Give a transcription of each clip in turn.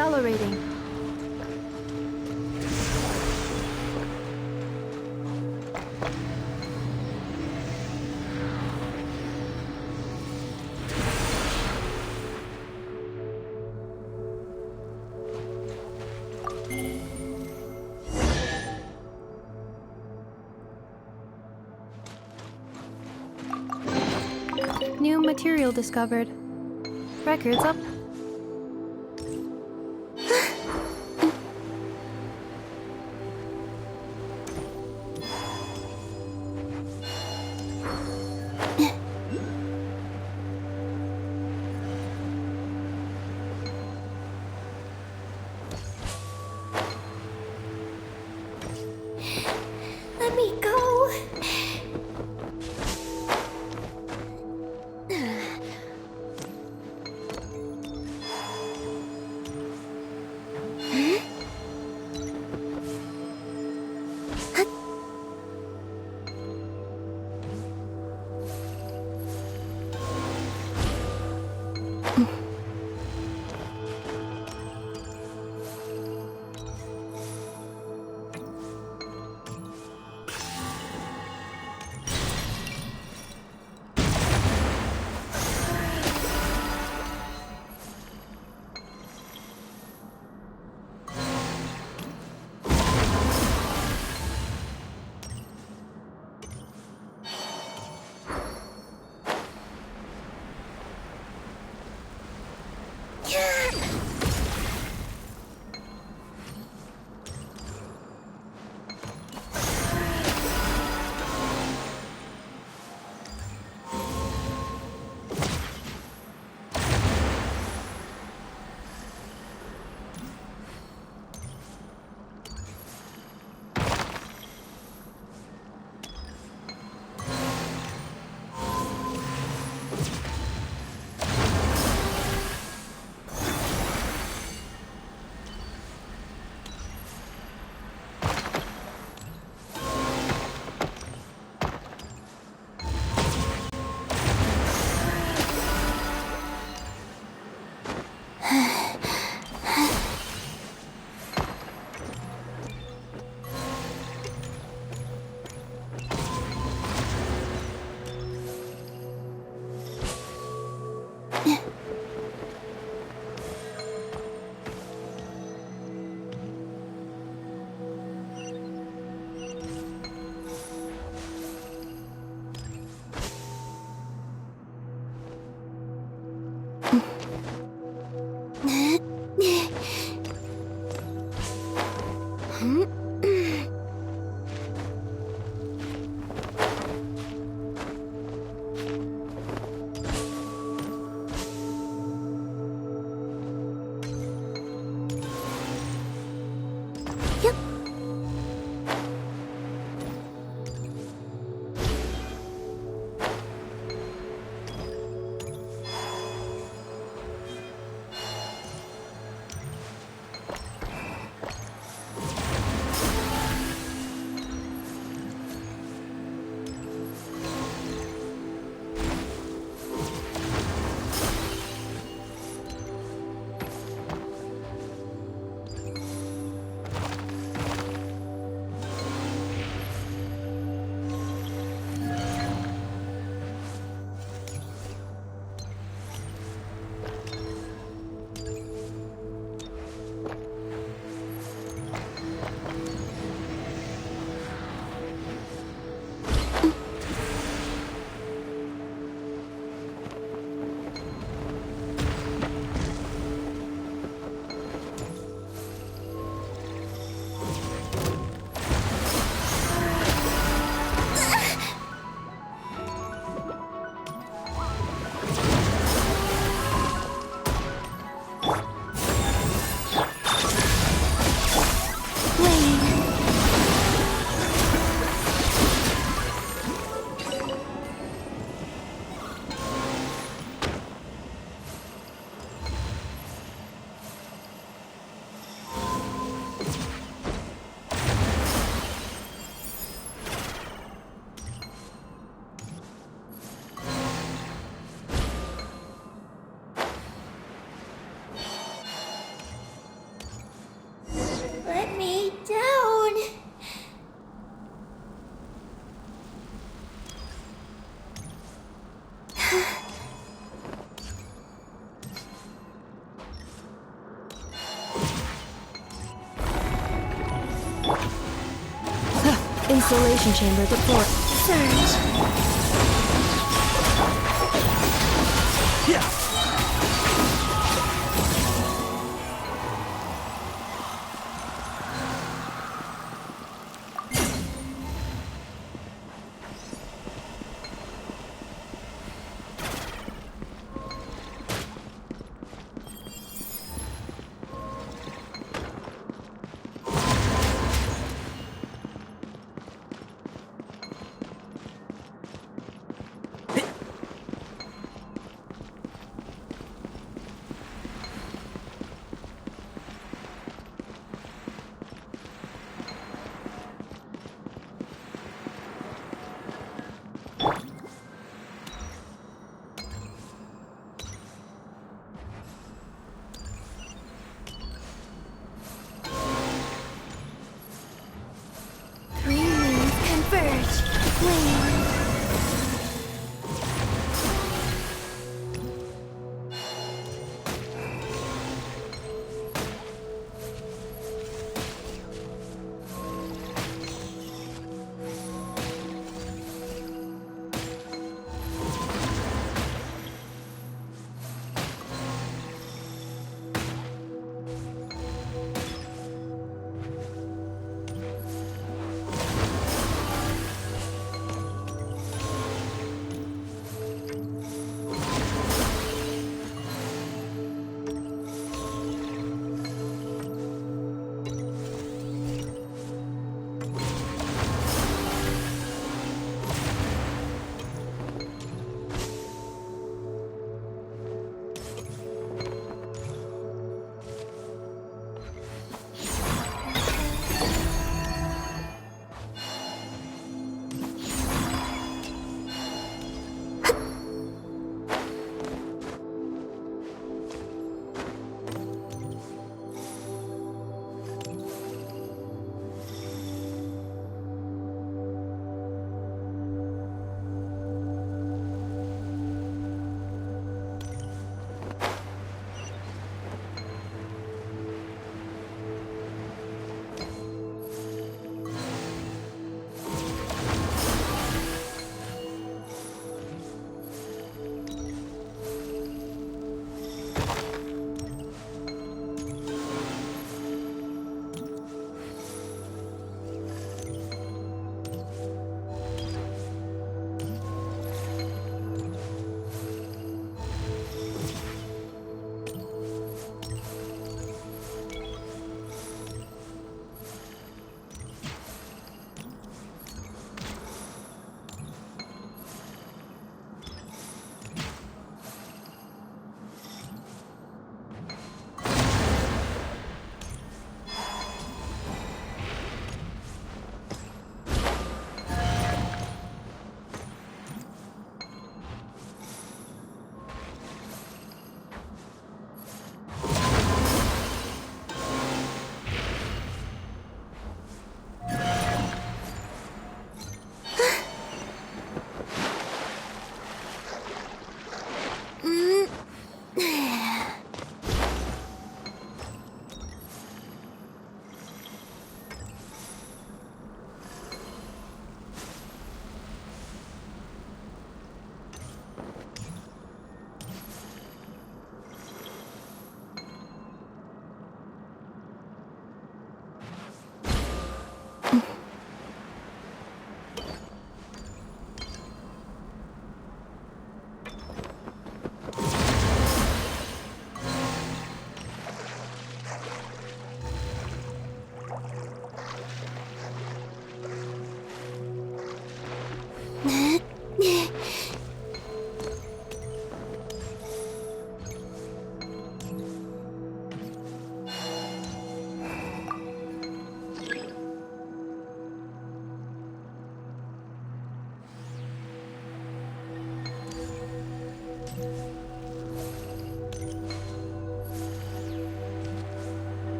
accelerating. New material discovered. Records up. Let me go. Isolation chamber deployed. Surge. Yeah.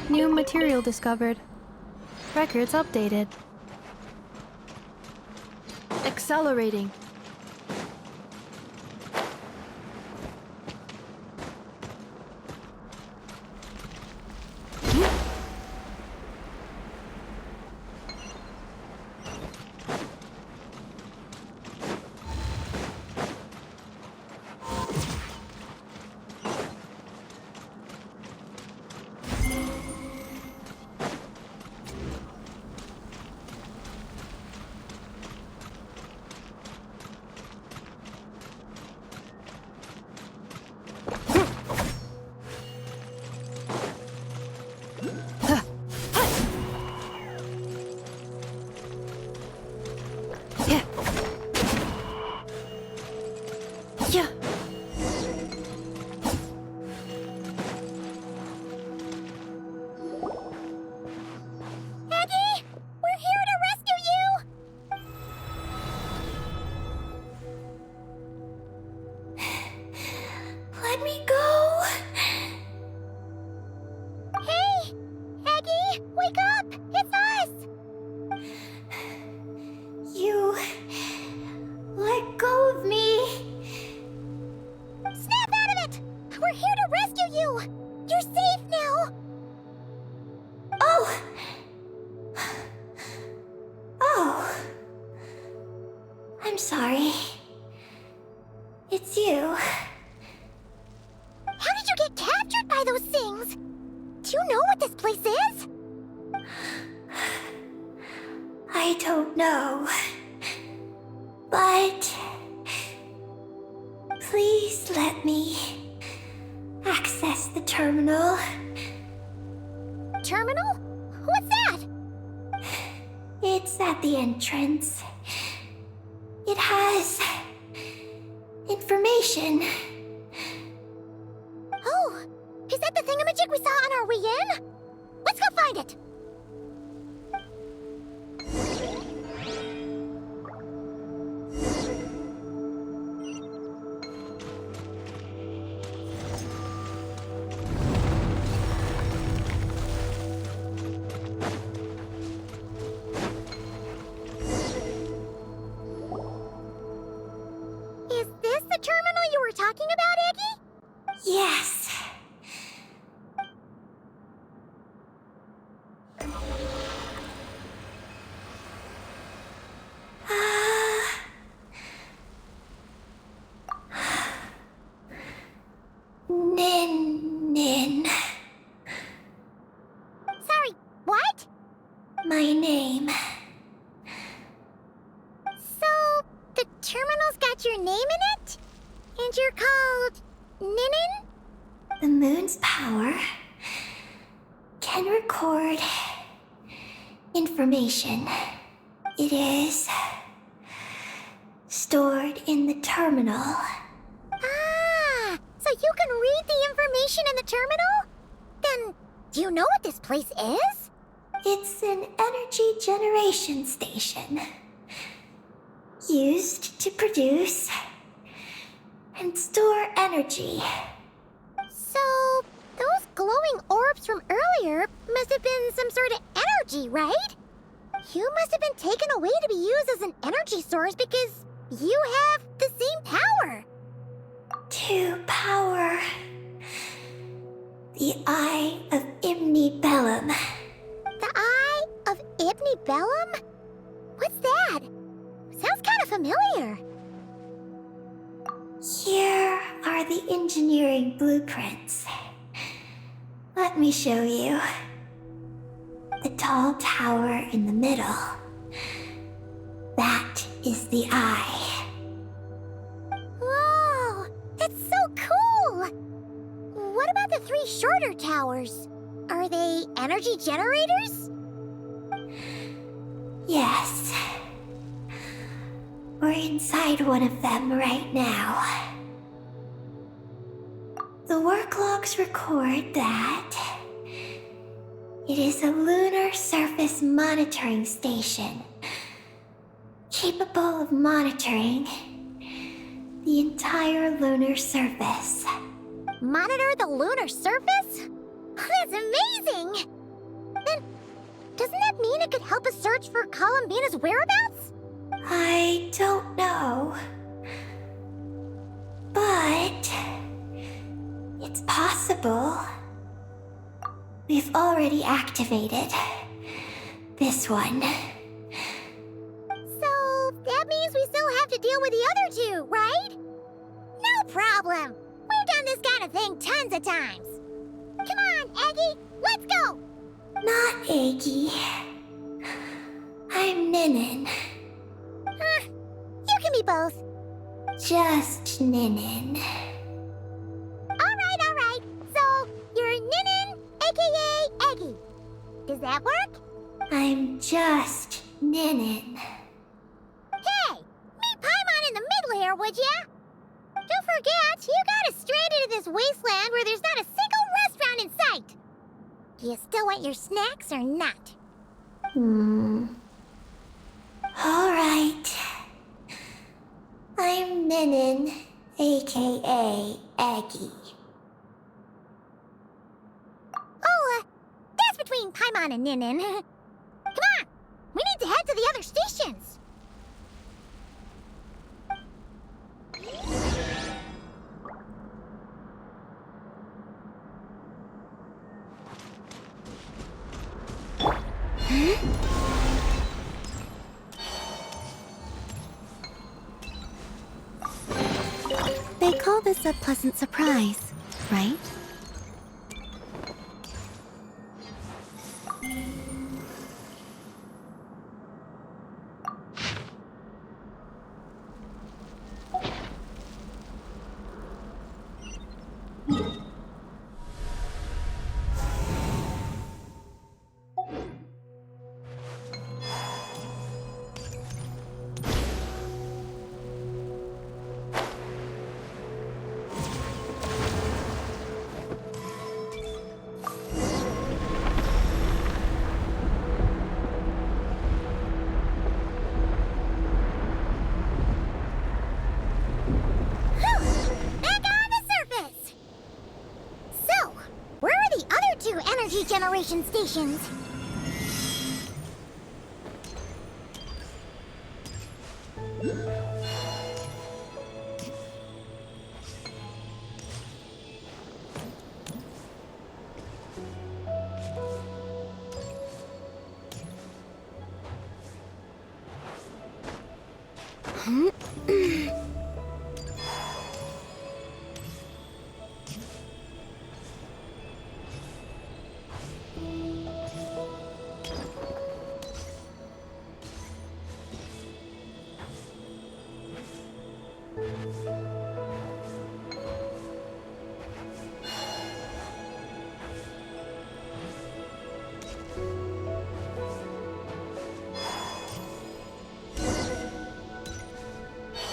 New material discovered. Records updated. Accelerating. Yeah. Aggie! We're here to rescue you! Let me go! Hey! Aggie! Wake up! It's us! You... let go of me! Snap out of it! We're here to rescue you! You're safe now! Oh! Oh. I'm sorry. It's you. How did you get captured by those things? Do you know what this place is? I don't know. But... please let me access the terminal. Terminal? What's that? It's at the entrance. It has... information. Oh, is that the thingamajig we saw on our way in? Let's go find it! Is this the terminal you were talking about, Aggie? Yes. Nin. Sorry, what? My name. So, the terminal's got your name in it? And you're called... Ninin? The moon's power can record information. It is stored in the terminal. Ah, so you can read the information in the terminal? Then, do you know what this place is? It's an energy generation station. Used to produce and store energy. So, those glowing orbs from earlier must have been some sort of energy, right? You must have been taken away to be used as an energy source because you have the same power. To power the Eye of Ibnibellum. The Eye of Ibnibellum? What's that? Sounds kind of familiar. Here are the engineering blueprints. Let me show you. The tall tower in the middle. That is the eye. Whoa! That's so cool! What about the three shorter towers. Are they energy generators? Yes. We're inside one of them right now. The work logs record that it is a lunar surface monitoring station, capable of monitoring the entire lunar surface. Monitor the lunar surface? That's amazing! Then, doesn't that mean it could help us search for Columbina's whereabouts? I don't know. But it's possible. We've already activated this one. So, that means we still have to deal with the other two, right? No problem. We've done this kind of thing tons of times. Come on, Eggy, let's go! Not Eggy. I'm Ninin. You can be both. Just Ninin. Alright. So, you're Ninin, aka Eggy. Does that work? I'm just Ninin. Hey, meet Paimon in the middle here, would ya? Don't forget, you got us stranded in this wasteland where there's not a single restaurant in sight. Do you still want your snacks or not? Alright. I'm Ninin, aka Eggy. Oh, that's between Paimon and Ninin. Come on, we need to head to the other stations. They call this a pleasant surprise, right? Back on the surface! So, where are the other two energy generation stations?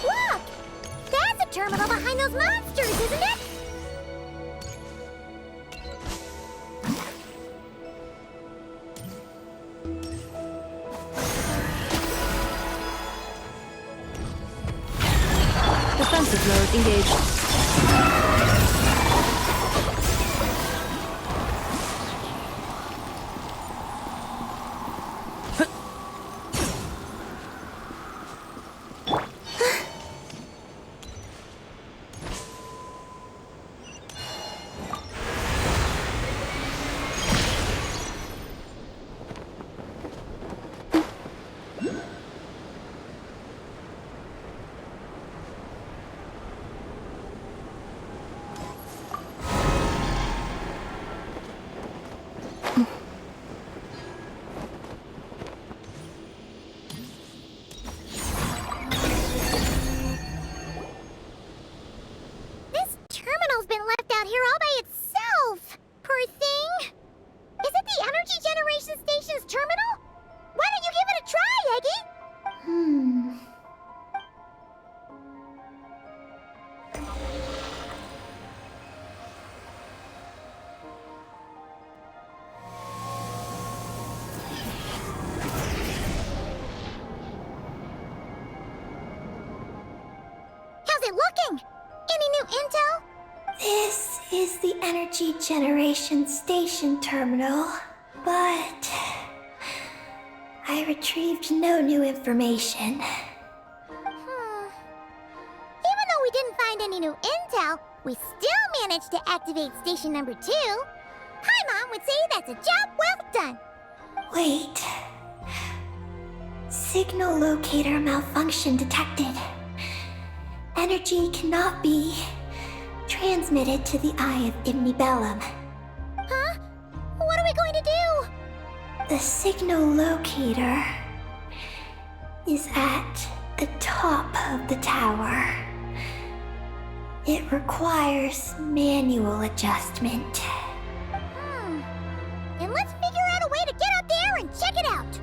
Look! That's a terminal behind those monsters, isn't it? Defensive mode engaged. is the energy generation station terminal, but I retrieved no new information. Even though we didn't find any new intel, we still managed to activate station number 2. Paimon would say that's a job well done. Wait. Signal locator malfunction detected. Energy cannot be transmitted to the eye of Imnibellum. Huh? What are we going to do? The signal locator is at the top of the tower. It requires manual adjustment. Then let's figure out a way to get up there and check it out.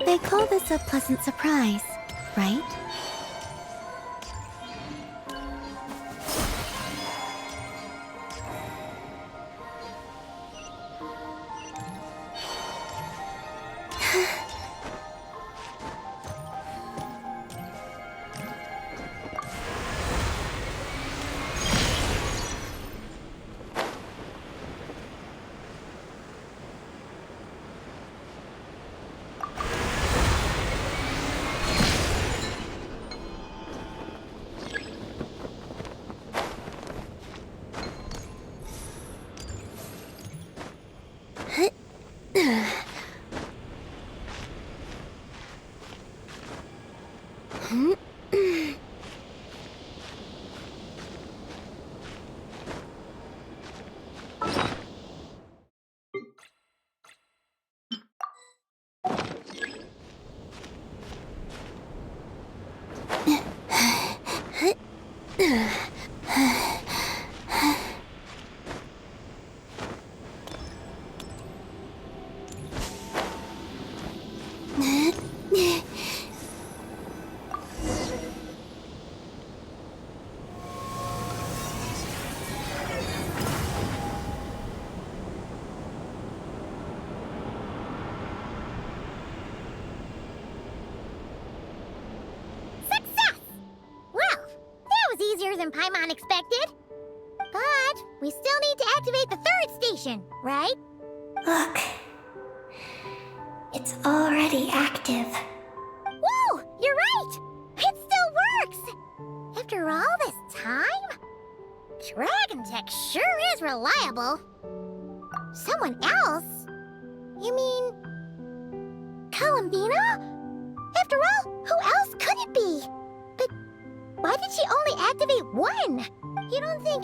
They call this a pleasant surprise, right? Easier than Paimon expected. But we still need to activate the 3rd station, right? Look. It's already active. Whoa! You're right! It still works! After all this time? Dragon Tech sure is reliable. Someone else? You mean... Columbina? After all, who else could it be? But why did she only activate 1? You don't think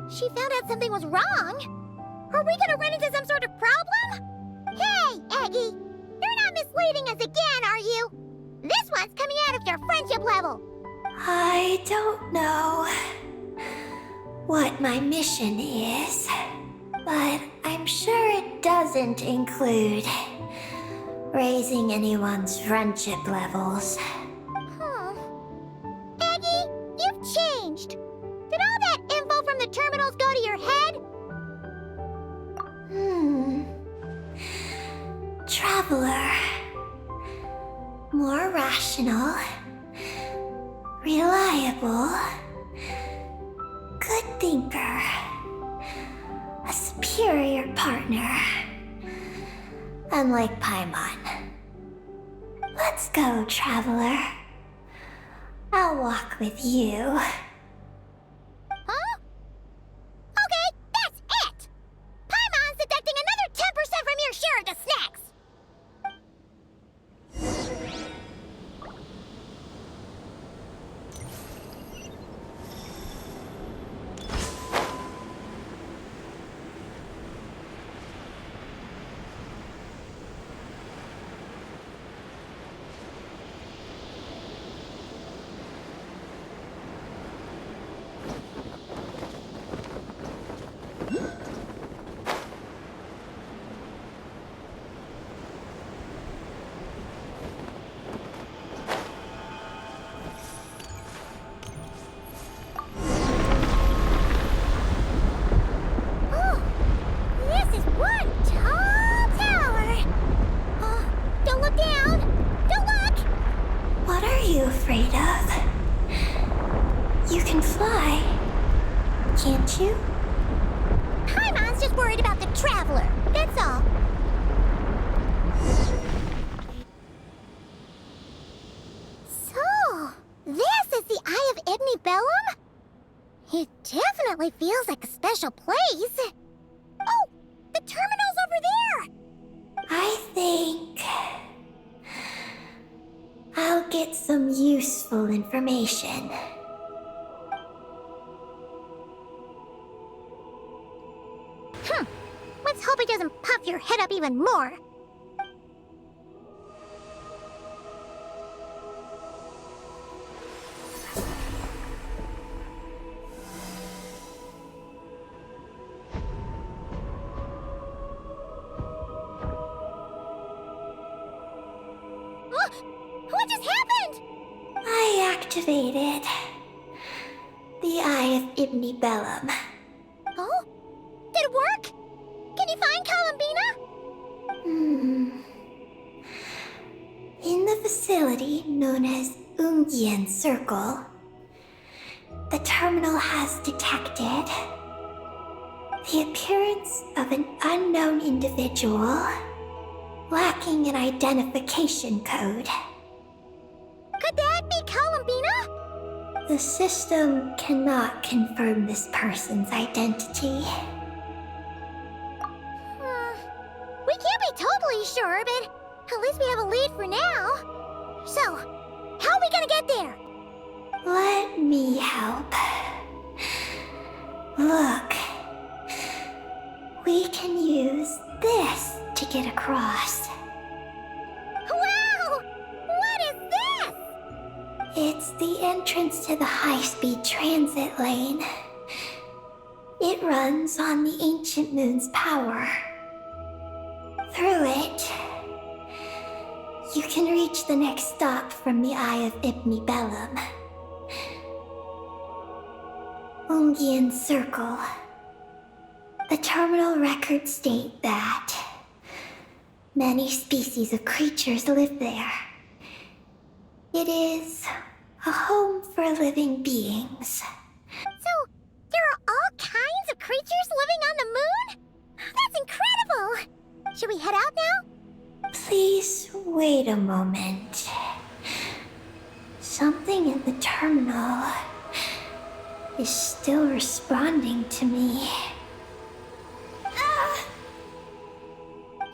she found out something was wrong? Are we gonna run into some sort of problem? Hey, Eggy! You're not misleading us again, are you? This one's coming out of your friendship level. I don't know what my mission is, but I'm sure it doesn't include raising anyone's friendship levels. Eggy, you've changed. Did all that info from the terminals go to your head? Traveler. More rational. Reliable. Good thinker. A superior partner. Unlike Paimon. Let's go, Traveler. I'll walk with you. Huh? Okay, that's it! Paimon's deducting another 10% from your share of the snacks! can't you? Paimon's just worried about the traveler, that's all. So, this is the Eye of Ibni Bellum? It definitely feels like a special place. Oh, the terminal's over there! I think I'll get some useful information. Let's hope it doesn't puff your head up even more. What just happened? I activated the Eye of Ibni Bellum. Oh? Did it work? Can you find Columbina? In the facility known as Ungian Circle, the terminal has detected the appearance of an unknown individual lacking an identification code. Could that be Columbina? The system cannot confirm this person's identity. We can't be totally sure, but at least we have a lead for now. So, how are we gonna get there? Let me help. Look. We can use this to get across. Wow! What is this? It's the entrance to the high-speed transit lane. It runs on the ancient moon's power. Through it, you can reach the next stop from the Eye of Ibni Bellum. Ungian Circle. The terminal records state that many species of creatures live there. It is a home for living beings. So, there are all kinds of creatures living on the moon? That's incredible! Should we head out now? Please wait a moment. Something in the terminal is still responding to me.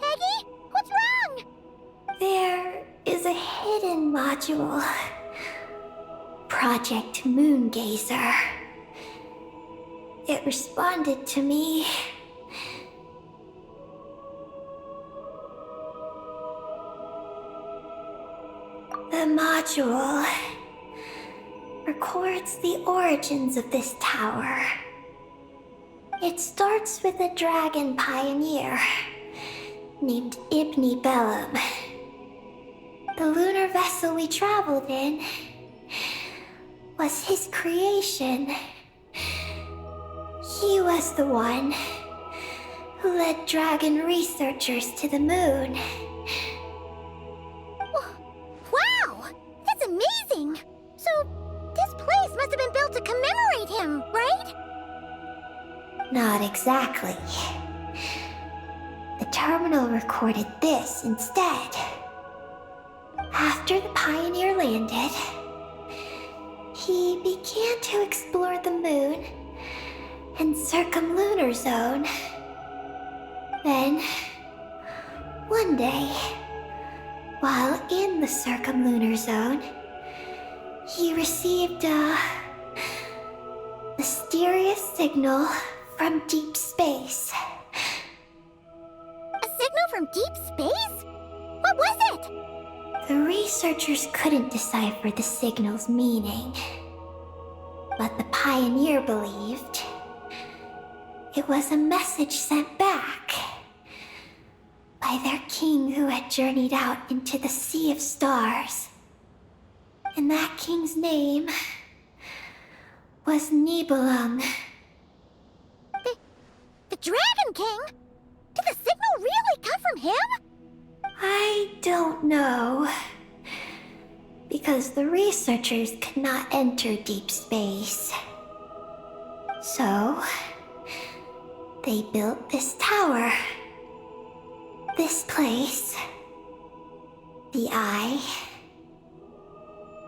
Peggy, what's wrong? There is a hidden module. Project Moongazer. It responded to me. The module records the origins of this tower. It starts with a dragon pioneer named Ibni Bellum. The lunar vessel we traveled in was his creation. He was the one who led dragon researchers to the moon. Wow! That's amazing! So, this place must have been built to commemorate him, right? Not exactly. The terminal recorded this instead. After the pioneer landed, he began to explore the moon and circumlunar zone. Then, one day, while in the circumlunar zone, he received a mysterious signal from deep space. A signal from deep space? What was it? The researchers couldn't decipher the signal's meaning, but the pioneer believed it was a message sent back by their king who had journeyed out into the sea of stars. And that king's name was Nibelung. The Dragon King? Did the signal really come from him? I don't know. Because the researchers could not enter deep space. So, they built this tower. This place. The Eye.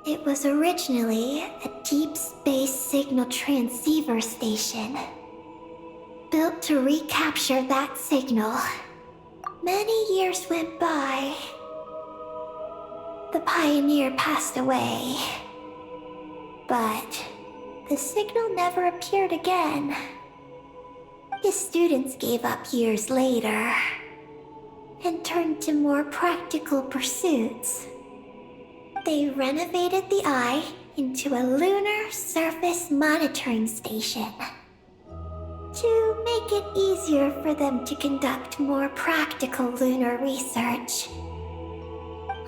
It was originally a deep space signal transceiver station, built to recapture that signal. Many years went by. The pioneer passed away, but the signal never appeared again. His students gave up years later and turned to more practical pursuits. They renovated the Eye into a lunar surface monitoring station to make it easier for them to conduct more practical lunar research.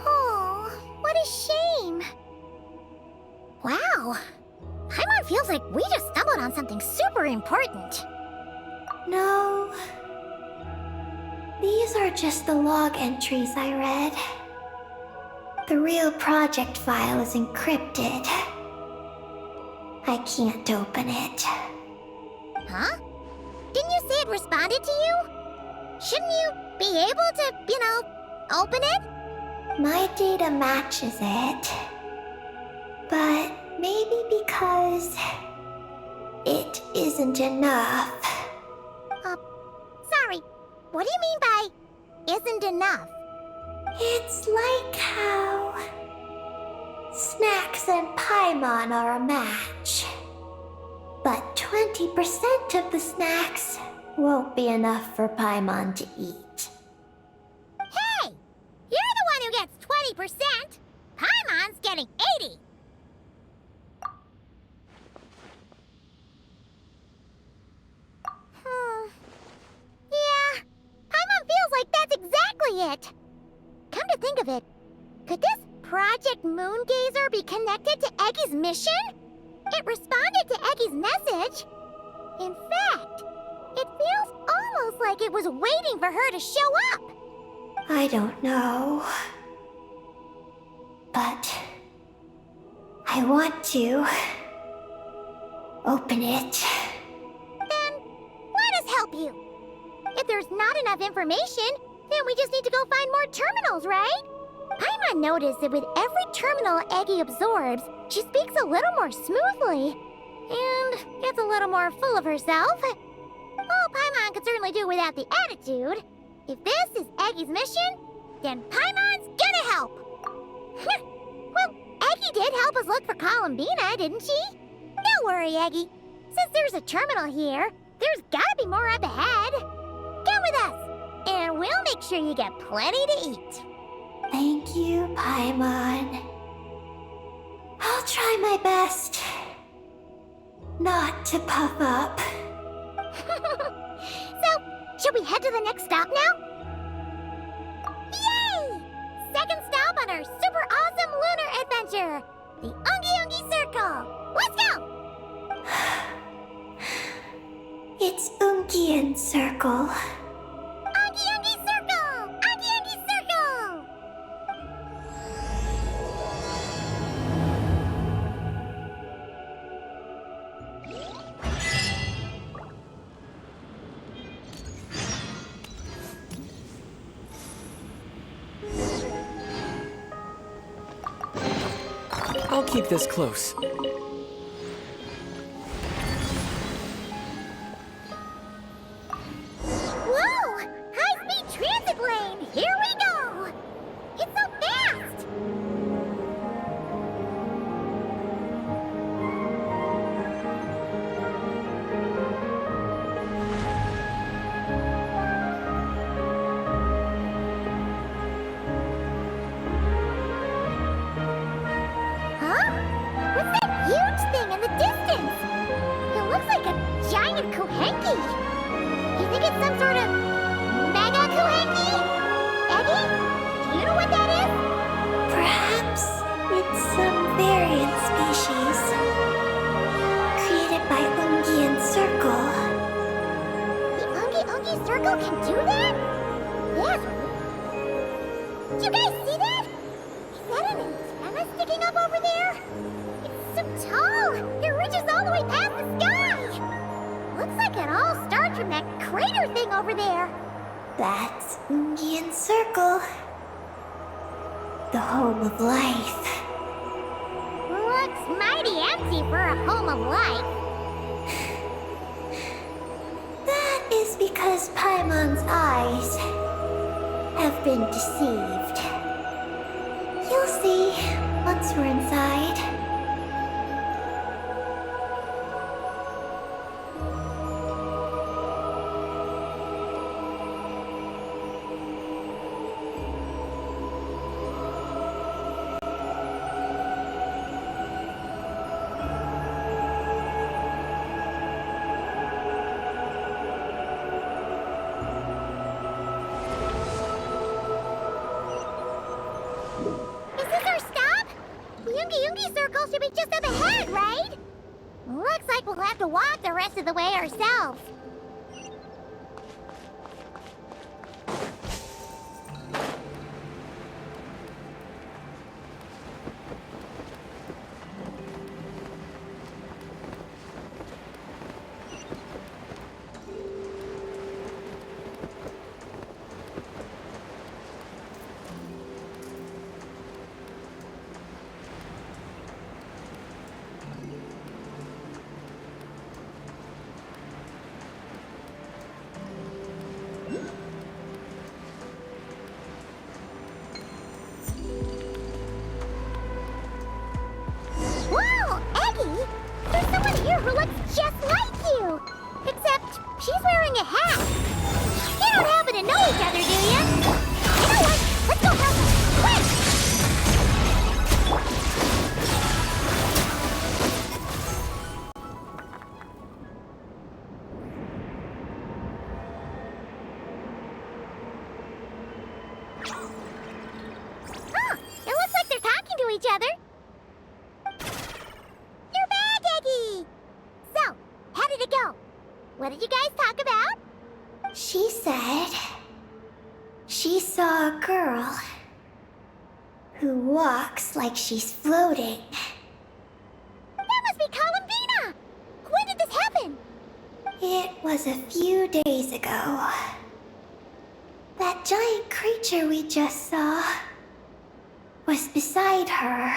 Oh, what a shame. Wow. Paimon feels like we just stumbled on something super important. No. These are just the log entries I read. The real project file is encrypted. I can't open it. Huh? Didn't you say it responded to you? Shouldn't you be able to, open it? My data matches it. But maybe because it isn't enough. Sorry. What do you mean by isn't enough? It's like how Snacks and Paimon are a match. But 20% of the snacks won't be enough for Paimon to eat. Hey! You're the one who gets 20%! Paimon's getting 80! Yeah, Paimon feels like that's exactly it! Come to think of it, could this Project Moongazer be connected to Eggy's mission? It responded to Eggy's message. In fact, it feels almost like it was waiting for her to show up. I don't know. But I want to open it. Then let us help you. If there's not enough information, then we just need to go find more terminals, right? Paimon noticed that with every terminal Eggy absorbs, she speaks a little more smoothly and gets a little more full of herself. Well, Paimon could certainly do without the attitude. If this is Eggy's mission, then Paimon's gonna help. Well, Eggy did help us look for Columbina, didn't she? Don't worry, Eggy. Since there's a terminal here, there's gotta be more up ahead. Come with us, and we'll make sure you get plenty to eat. Thank you, Paimon. I'll try my best not to puff up. So, should we head to the next stop now? Yay! Second stop on our super awesome lunar adventure, the Ungi Circle. Let's go! It's Ungian Circle. Ungi Circle! Ungi Circle! I'll keep this close. Whoa! High-speed transit lane! Here we go! It's so fast! Huh? What's that huge thing in the distance? It looks like a giant Kuhenki. You think it's some sort of mega Kuhenki? Eggy? Do you know what that is? Perhaps it's some variant species created by Ungian Circle. The Ungi Circle can do that? Yes. Do you guys see that? Is that an antenna sticking up over there? It's so tall! It reaches all the way past the sky! emerge from that crater thing over there? That's Ungian Circle. The home of life. Looks mighty empty for a home of life. That is because Paimon's eyes have been deceived. You'll see once we're inside. Is this our stop? The Yoongi Circle should be just up ahead, right? Looks like we'll have to walk the rest of the way ourselves. Whoa, Eggie! There's someone here who looks just like you! Except she's wearing a hat. You don't happen to know each other, do you? You know what? Let's go help her. Quick! Huh, it looks like they're talking to each other. You're back, Eggie! So, how did it go? What did you guys talk about? She said she saw a girl who walks like she's floating. That must be Columbina! When did this happen? It was a few days ago. That giant creature we just saw was beside her.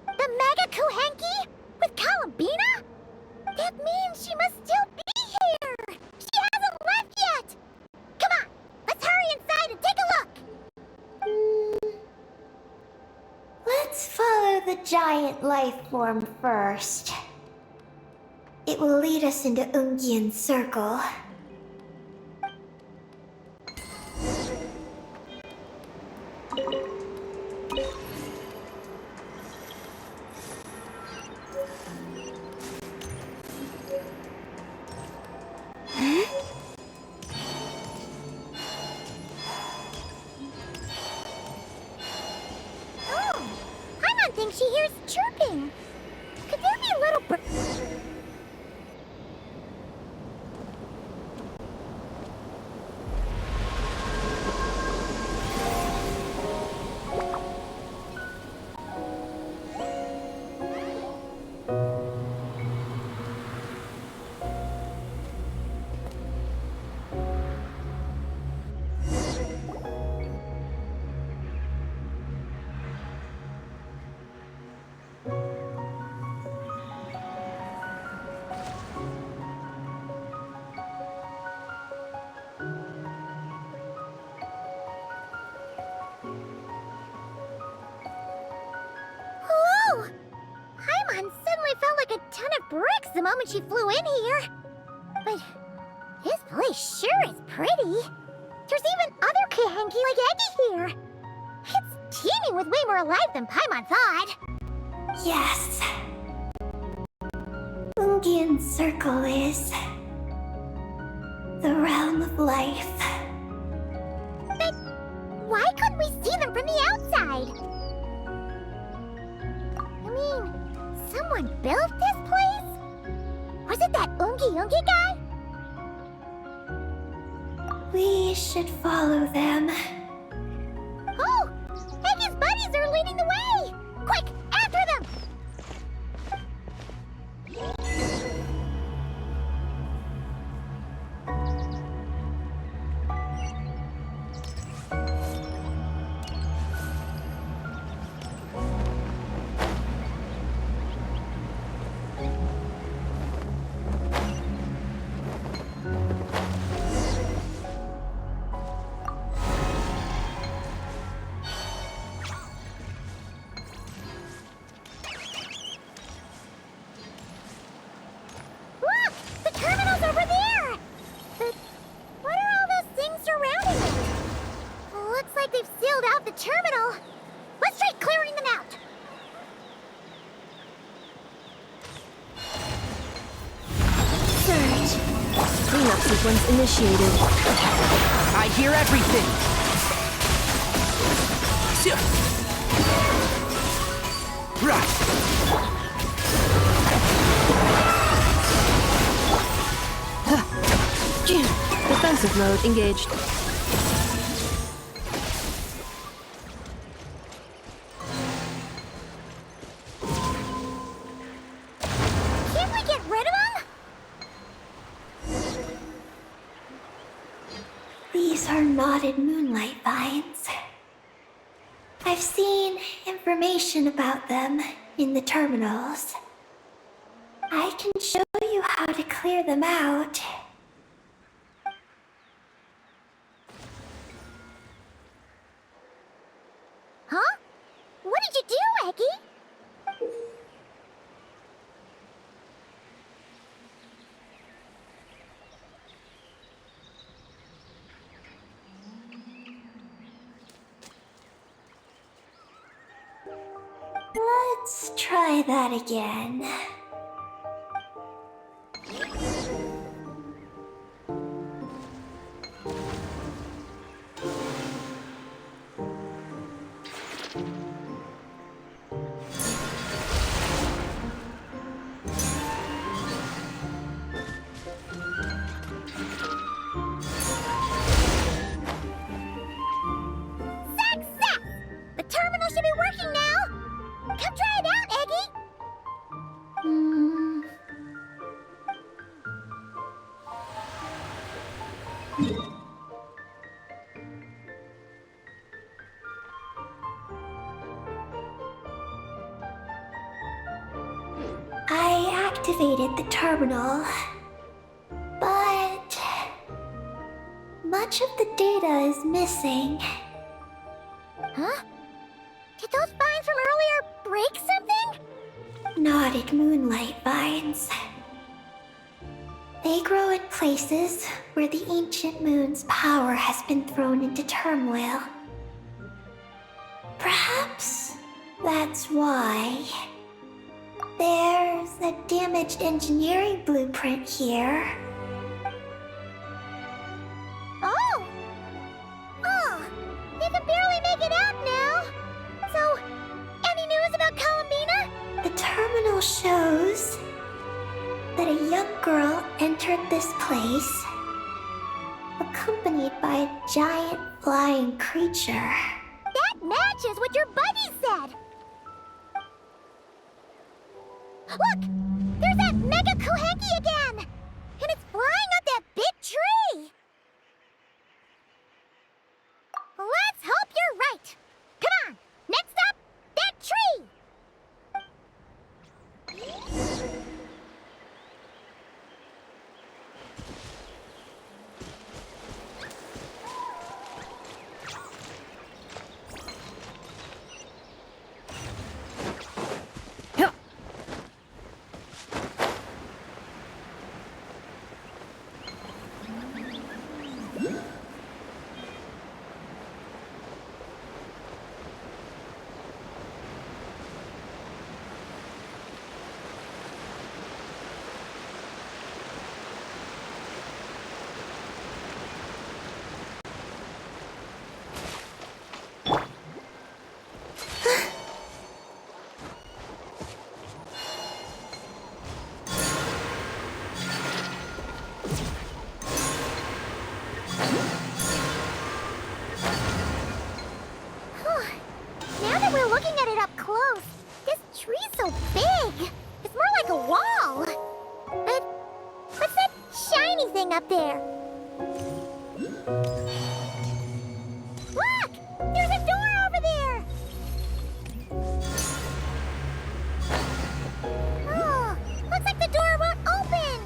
The Mega Kuhenki? With Columbina? That means she must still be here! She hasn't left yet! Come on, let's hurry inside and take a look! Let's follow the giant life form first. It will lead us into Ungian Circle. Oh, Paimon thinks she hears chirping. Could there be a little bird? Whoa! Paimon suddenly felt like a ton of bricks the moment she flew in here. But this place sure is pretty. There's even other Kuhenki like Eggie here. It's teeming with way more life than Paimon thought. Yes. Ungian Circle is the realm of life. But why couldn't we see them from the outside? I mean, someone built this place? Was it that Ungi guy? We should follow them. Oh! Eggie's buddies are leading the way! Quick, after them! Cleanup sequence initiated. I hear everything. Defensive mode engaged. Can't we get rid of them? These are knotted moonlight vines. I've seen information about them in the terminals. I can show you how to clear them out. Huh? What did you do, Eggie? Let's try that again. Success! The terminal should be working now! Come try it out, Eggie! I activated the terminal, but much of the data is missing. Huh? Did those vines from earlier break something? Knotted moonlight vines. They grow in places where the ancient moon's power has been thrown into turmoil. Perhaps that's why. There's a damaged engineering blueprint here. Oh! Oh! You can barely make it out now! So, any news about Columbina? The terminal shows that a young girl entered this place, accompanied by a giant flying creature. That matches what your buddy said! Look! There's that Mega Kohenki again! And it's flying up that big tree! Let's hope you're right! Come on! Next up, that tree! Now that we're looking at it up close, this tree's so big. It's more like a wall. But what's that shiny thing up there? Look! There's a door over there! Oh, looks like the door won't open.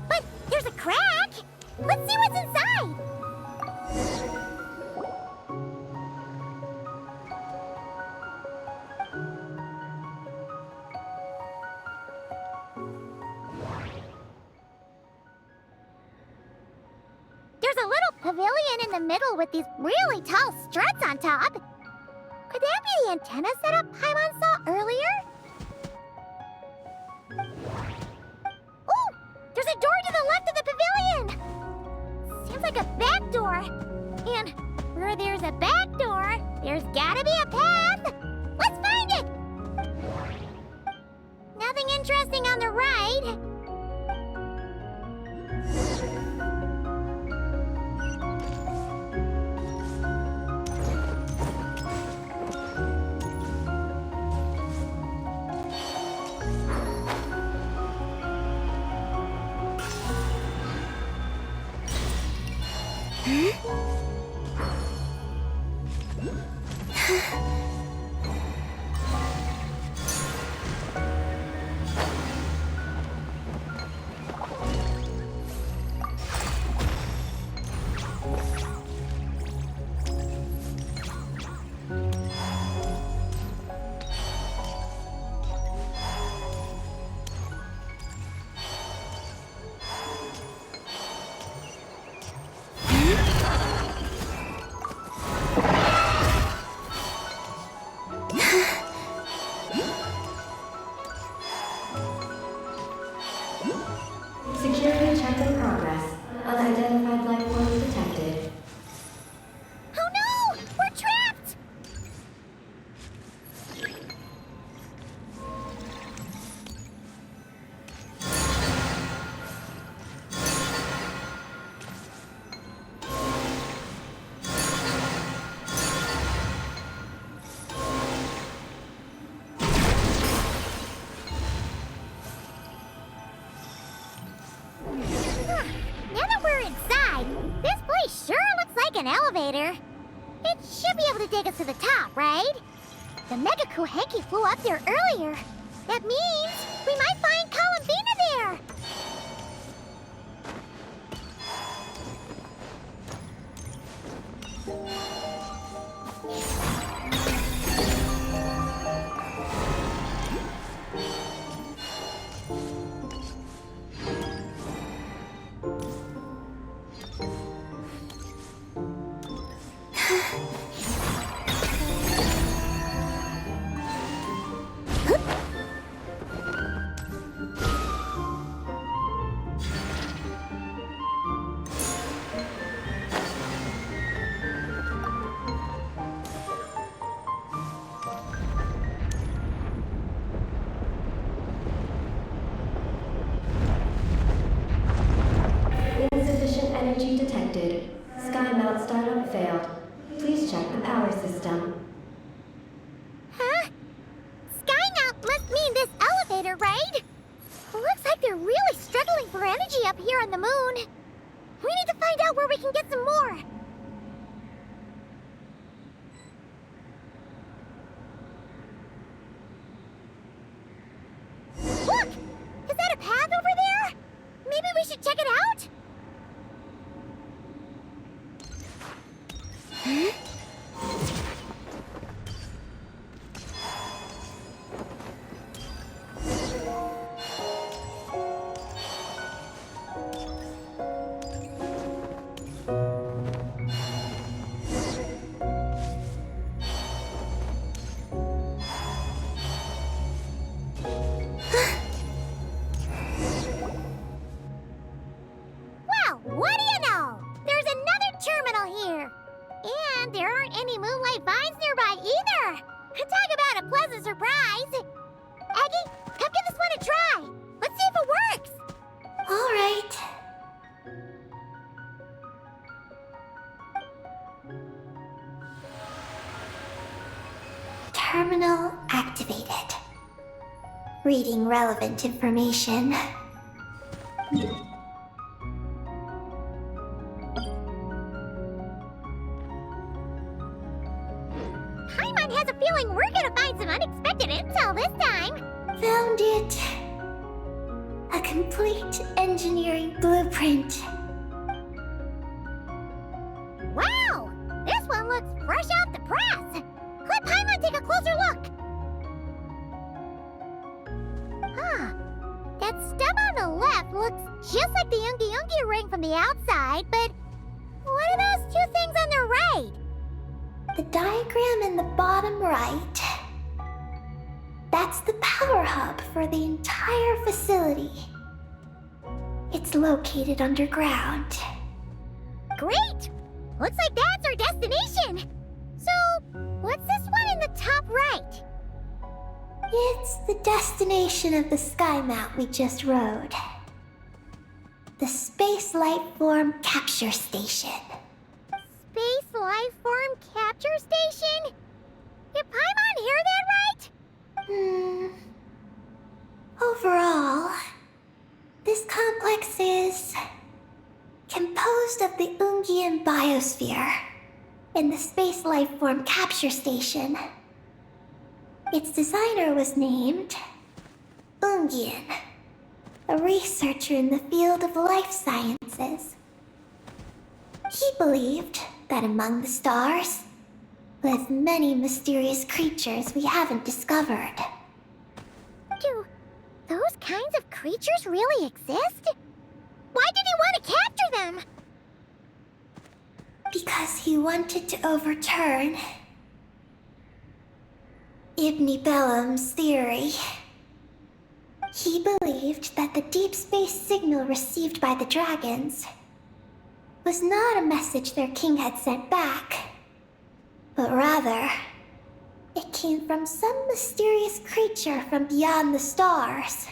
But there's a crack. Let's see what's inside. There's a little pavilion in the middle with these really tall struts on top. Could that be the antenna setup Paimon saw earlier? Ooh! There's a door to the left door. And where there's a back door, there's gotta be a path. Let's find it! Nothing interesting on the right. Security check in progress. Unidentified life forms detected. Oh no! We're trapped! Now that we're inside, this place sure looks like an elevator. It should be able to take us to the top, right? The Mega Hanky flew up there earlier. That means we might find Columbina there. Insufficient energy detected. Sky melt startup failed. Please check the power system. Huh? Skynaut must mean this elevator, right? Looks like they're really struggling for energy up here on the moon. We need to find out where we can get some more. Look! Is that a path over there? Maybe we should check it out? Well, what do you know? There's another terminal here. And there aren't any moonlight vines nearby either. Talk about a pleasant surprise. Aggie, come give this one a try. Let's see if it works. All right. Terminal activated. Reading relevant information. Paimon has a feeling we're gonna find some unexpected intel this time. Found it. A complete engineering blueprint. Wow! This one looks fresh off the press. Let Paimon take a closer look. Huh. That stub on the left looks just like the Ungi ring from the outside, but what are those two things on the right? The diagram in the bottom right. That's the power hub for the entire facility. It's located underground. Great! Looks like that's our destination. So, what's this one in the top right? It's the destination of the sky map we just rode. The Space Life Form Capture Station. Space Life Form Capture Station? Did Paimon hear that right? Overall, this complex is composed of the Ungian biosphere and the Space Life Form Capture Station. Its designer was named Ungian, a researcher in the field of life sciences. He believed that among the stars live many mysterious creatures we haven't discovered. Do those kinds of creatures really exist? Why did he want to capture them? Because he wanted to overturn Ibn Bellum's theory. He believed that the deep space signal received by the dragons was not a message their king had sent back, but rather, it came from some mysterious creature from beyond the stars.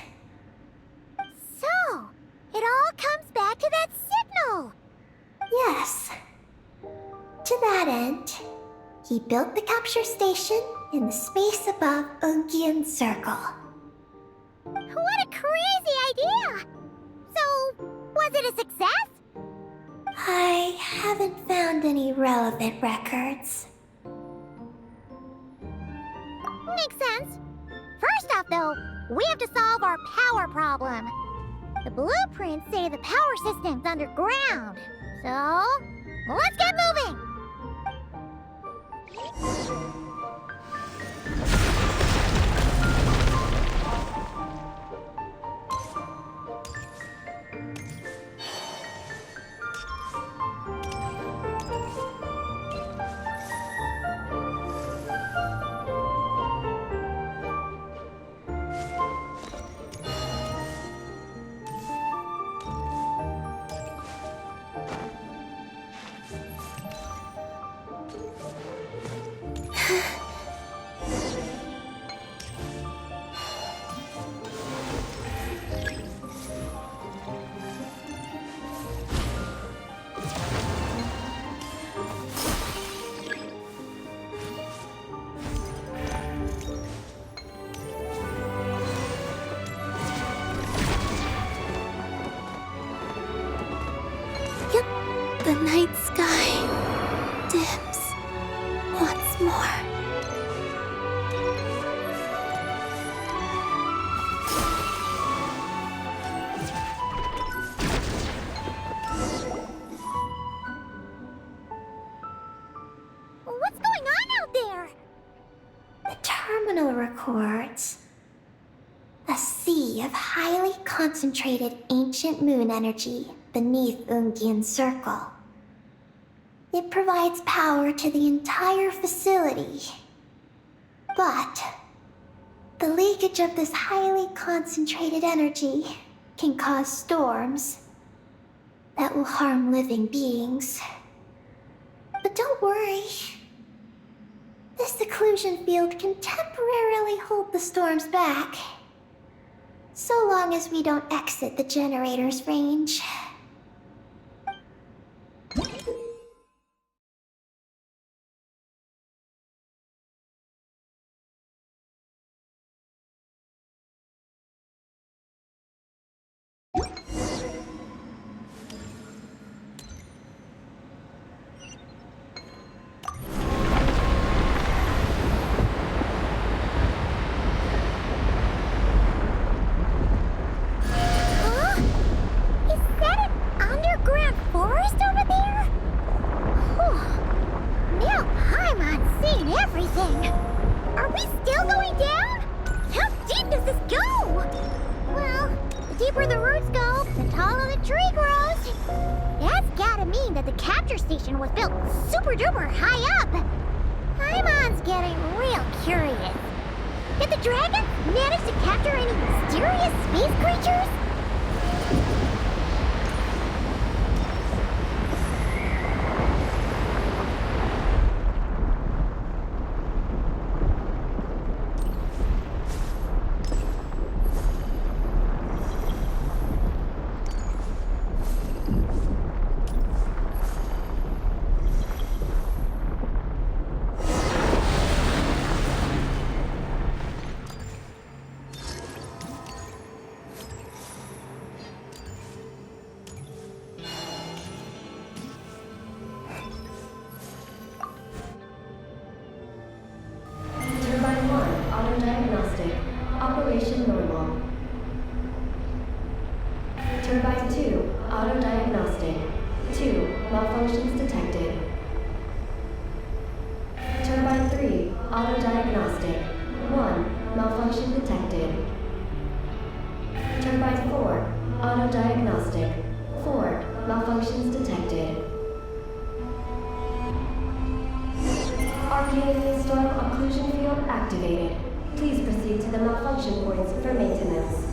So, it all comes back to that signal. Yes. To that end, he built the capture station in the space above Ungian Circle. What a crazy idea! So, was it a success? I haven't found any relevant records. Makes sense. First off, though, we have to solve our power problem. The blueprints say the power system's underground. So, let's get moving! The night sky dims once more. What's going on out there? The terminal records a sea of highly concentrated ancient moon energy beneath Ungian Circle. It provides power to the entire facility. But the leakage of this highly concentrated energy can cause storms that will harm living beings. But don't worry. This seclusion field can temporarily hold the storms back, so long as we don't exit the generator's range. Was built super duper high up. Paimon's getting real curious. Did the dragon manage to capture any mysterious space creatures? Turbine 2, auto-diagnostic. 2, malfunctions detected. Turbine 3, auto-diagnostic. 1, malfunction detected. Turbine 4, auto-diagnostic. 4, malfunctions detected. Arcane storm occlusion field activated. Please proceed to the malfunction points for maintenance.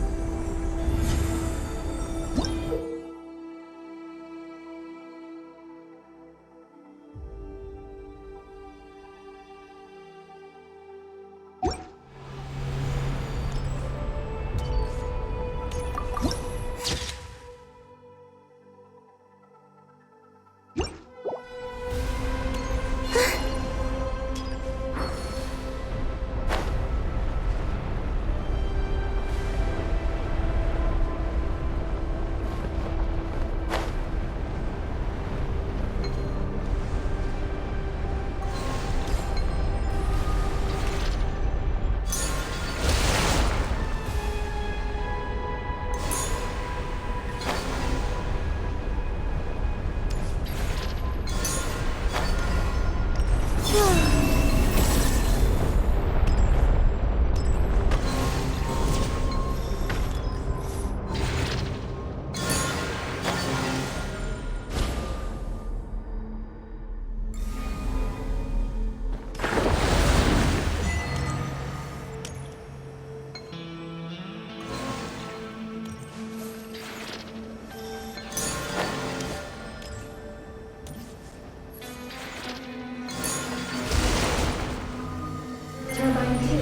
Turbine 2,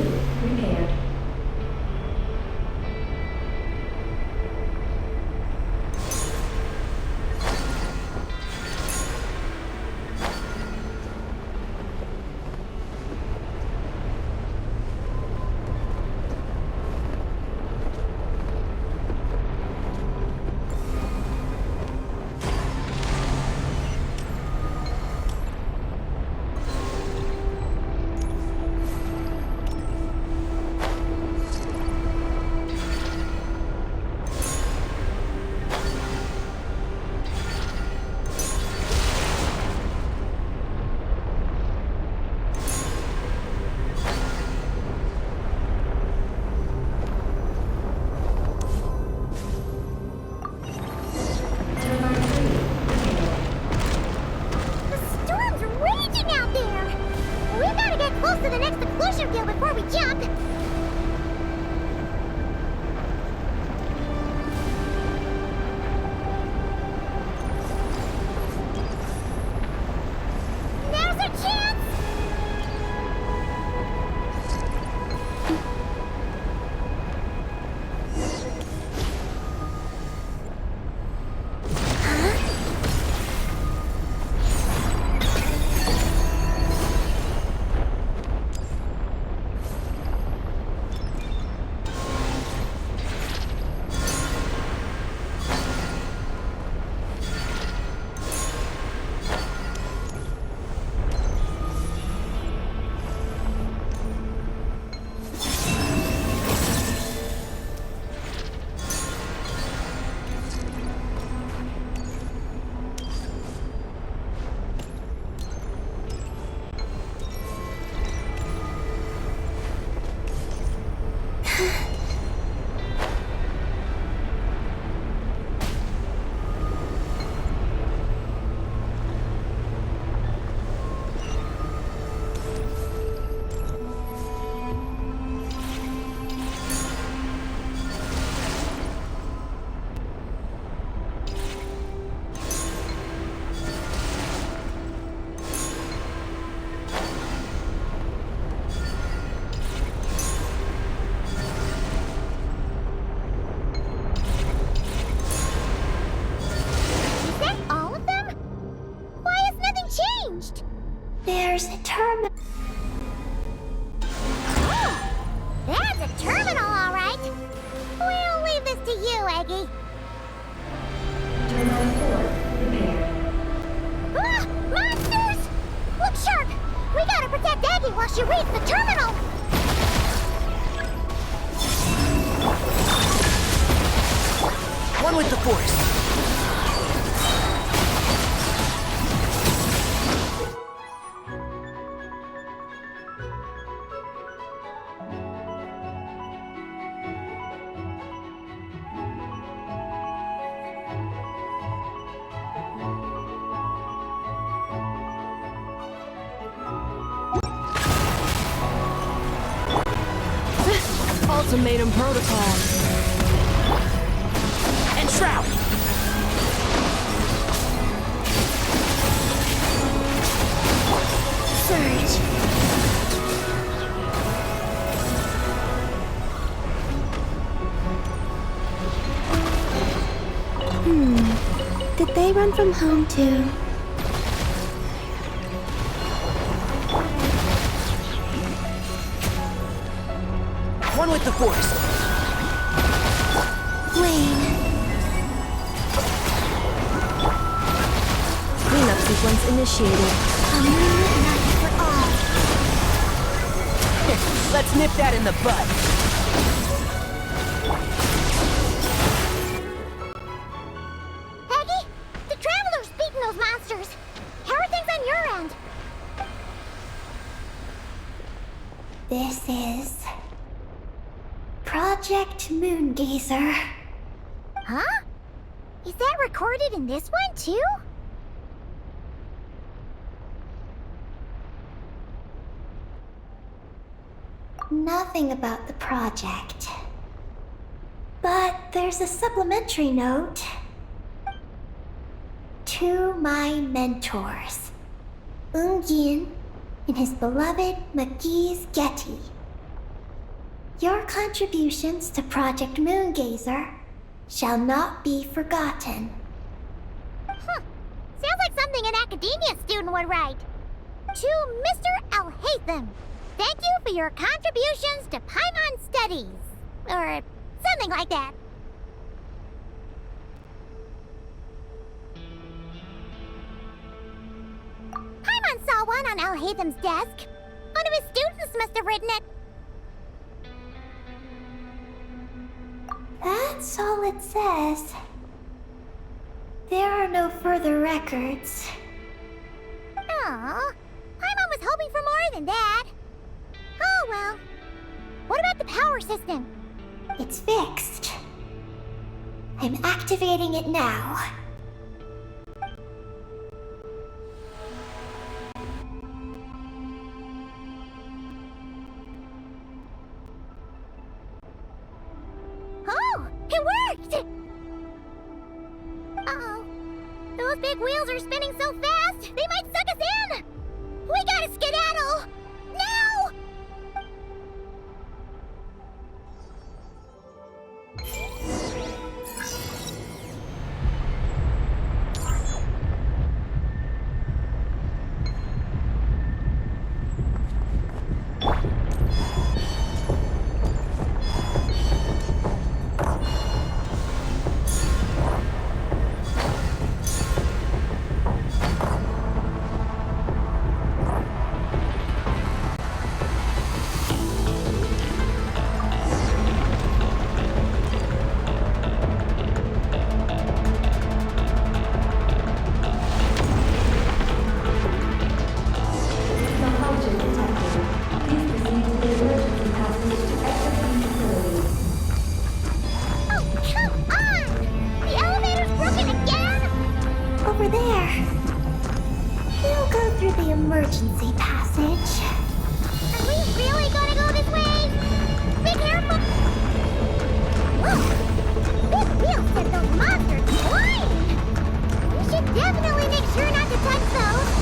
repaired. The storm's raging out there! We gotta get close to the next occlusion field before we jump! Now's our chance! There's a terminal. Oh, that's a terminal, all right. We'll leave this to you, Eggy. Turbine 4, repaired. Ah, monsters! Look sharp! We gotta protect Eggy while she reads the terminal! One with the Force. Ultimatum protocol. And Shroud. Surge. Did they run from home too? One with the Force. Wayne. Cleanup sequence initiated. A moonlit night for all. Let's nip that in the bud. Peggy, the Traveler's beaten those monsters. How are things on your end? This is Project Moongazer. Huh? Is that recorded in this one, too? Nothing about the project. But there's a supplementary note. To my mentors, Yin and his beloved McGee's Getty. Your contributions to Project Moongazer shall not be forgotten. Sounds like something an academia student would write. To Mr. Alhaitham, thank you for your contributions to Paimon Studies. Or something like that. Paimon saw one on Alhaitham's desk. One of his students must have written it. That's all it says. There are no further records. Aw, Paimon was hoping for more than that. Oh well. What about the power system? It's fixed. I'm activating it now. Oh, it worked! Uh-oh. Those big wheels are spinning so fast, they might suck us in! We gotta skedaddle! Now! Malfunction detected. Please proceed to the emergency passage to exit the facility. Oh, come on! The elevator's broken again? Over there. We'll go through the emergency passage. Are we really gonna go this way? Be careful! Whoa! Big wheels set those monsters flying! We should definitely make sure not to touch those!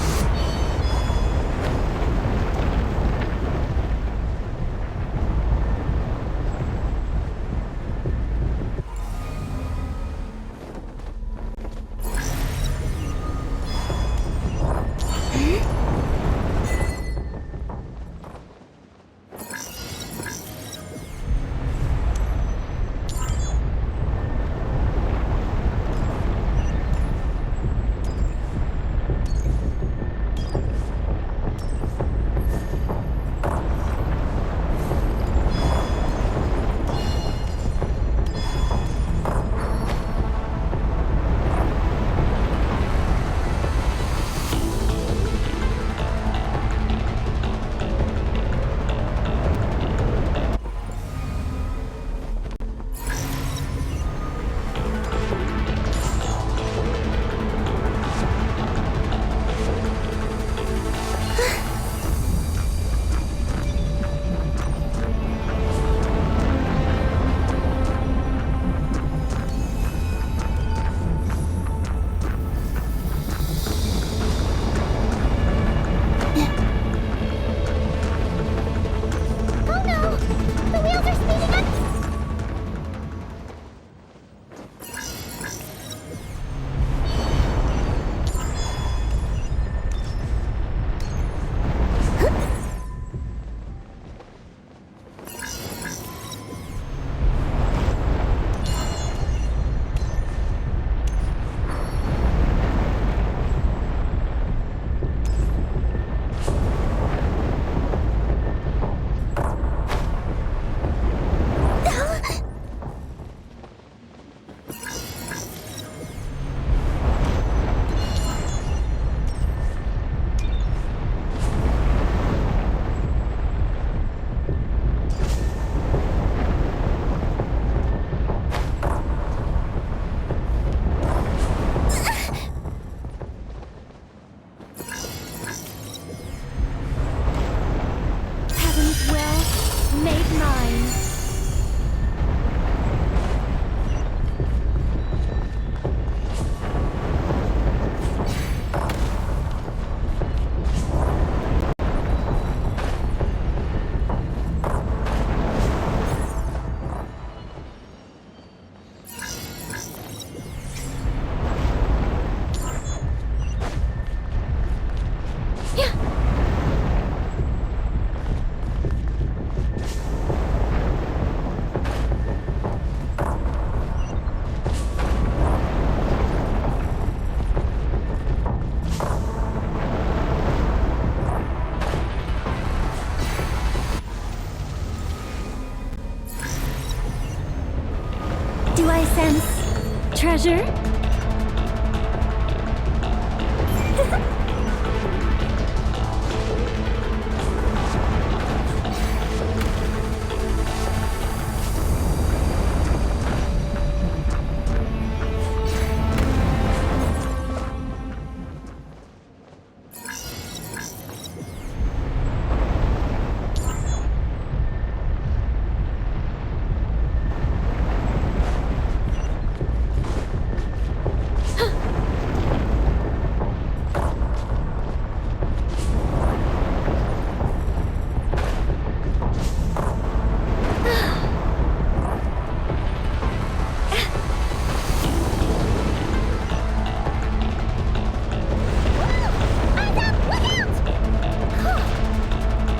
pleasure.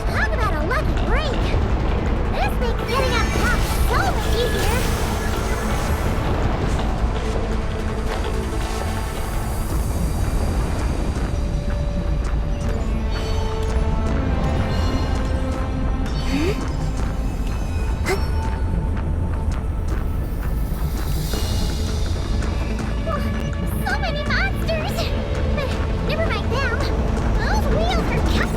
Talk about a lucky break! This makes getting up top so much easier! So many monsters! But never mind them. Those wheels are kept.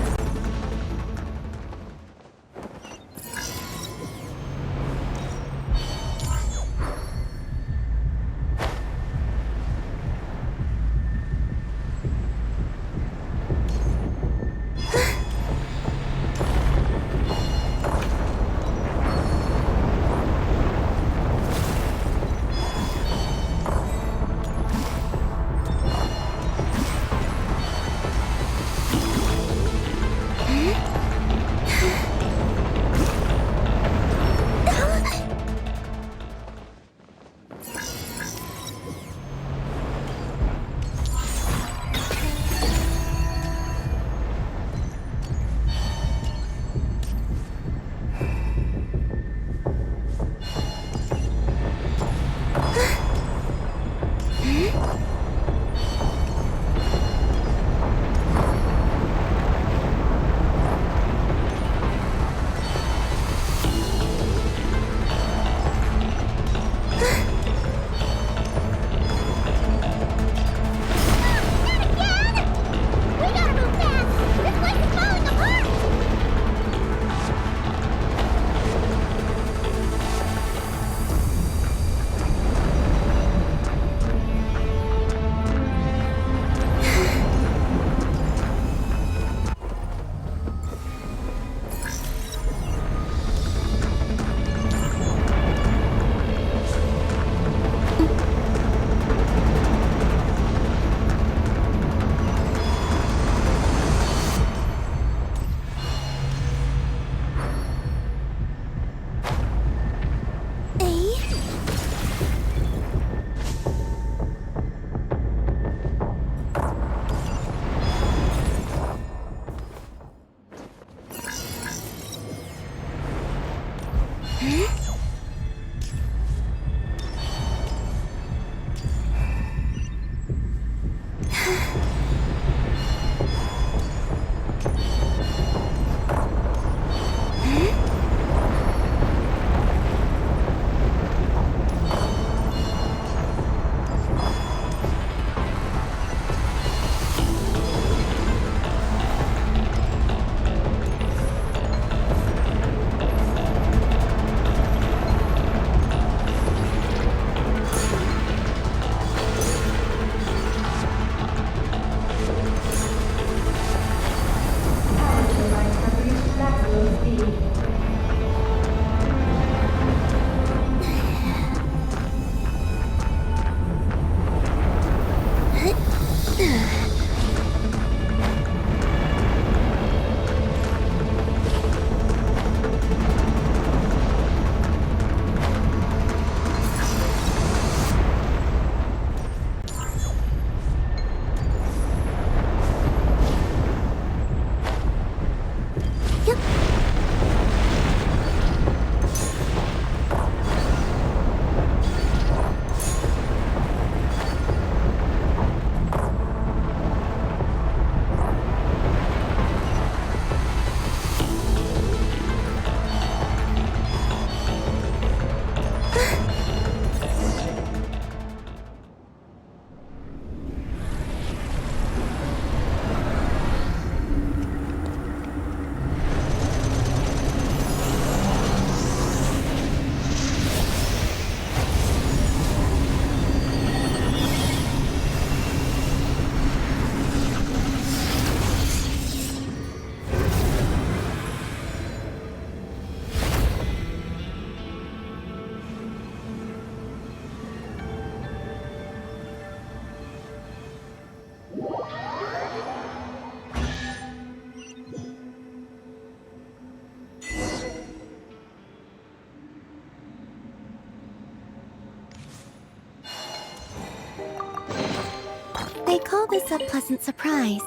They call this a pleasant surprise,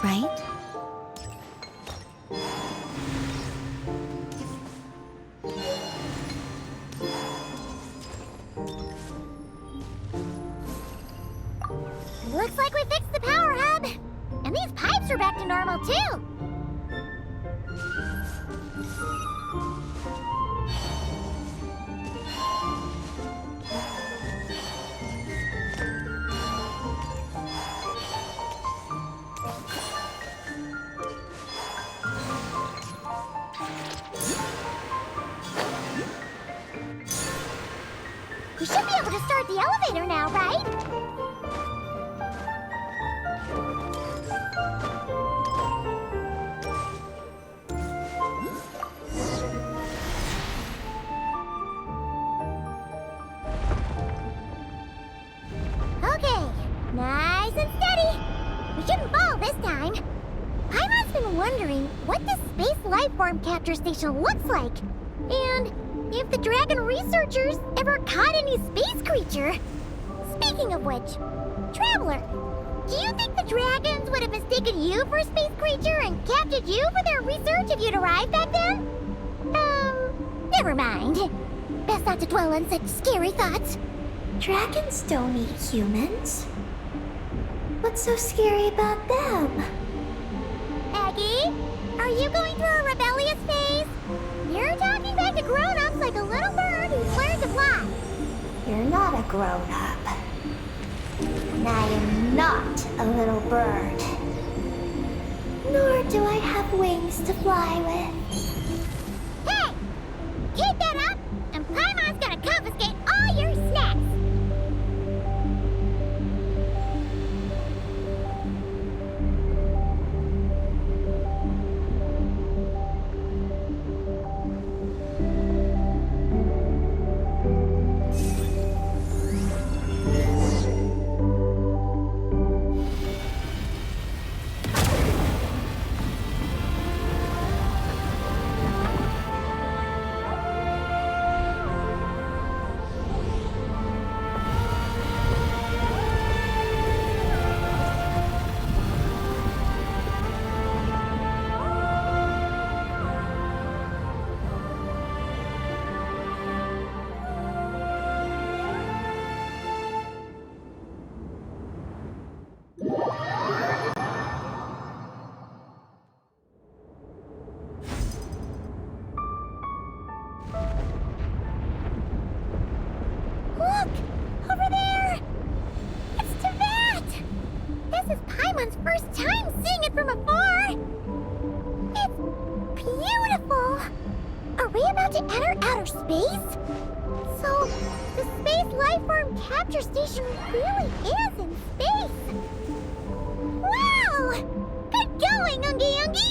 right? Looks like we fixed the power hub. And these pipes are back to normal, too. We should be able to start the elevator now, right? Okay, nice and steady. We shouldn't fall this time. Paimon's been wondering what this space life form capture station looks like. And if the dragon researchers ever caught any space creature. Speaking of which, Traveler, do you think the dragons would have mistaken you for a space creature and captured you for their research if you'd arrived back then? Never mind. Best not to dwell on such scary thoughts. Dragons don't eat humans. What's so scary about them? Aggie, are you going through a rebellious phase? You're talking back to grown-ups like a little bird who's learned to fly. You're not a grown-up. And I am not a little bird. Nor do I have wings to fly with. Hey! Keep that up, and Paimon's gonna confiscate all your snacks! Look! Over there! It's Teyvat! This is Paimon's first time seeing it from afar! It's beautiful! Are we about to enter outer space? So, the space lifeform capture station really is in space! Wow! Good going, Ungi Ungi!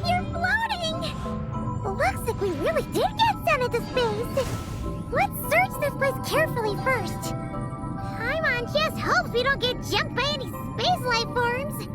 You're floating! Looks like we really did get sent into space! Let's search this place carefully first. Paimon just hopes we don't get jumped by any space life forms.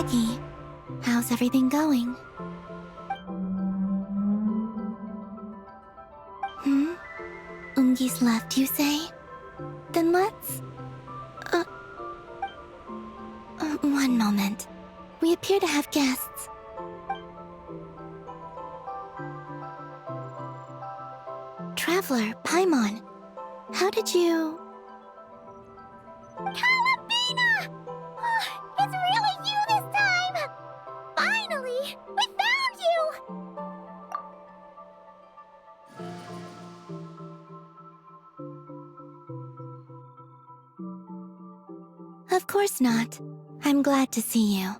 Aggie, how's everything going? Ungi's left, you say? Then let's... one moment. We appear to have guests. Traveler, Paimon, how did you... Calabina! Oh, it's really you this time! Finally! We found you! Of course not. I'm glad to see you.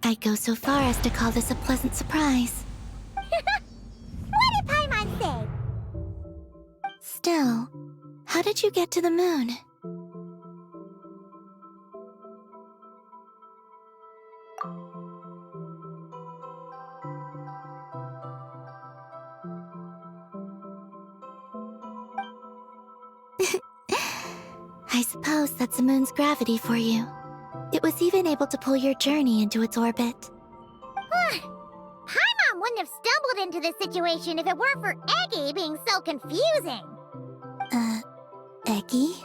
I'd go so far as to call this a pleasant surprise. What did Paimon say? Still, how did you get to the moon? I suppose that's the moon's gravity for you. It was even able to pull your journey into its orbit. Paimon wouldn't have stumbled into this situation if it weren't for Eggy being so confusing. Eggy?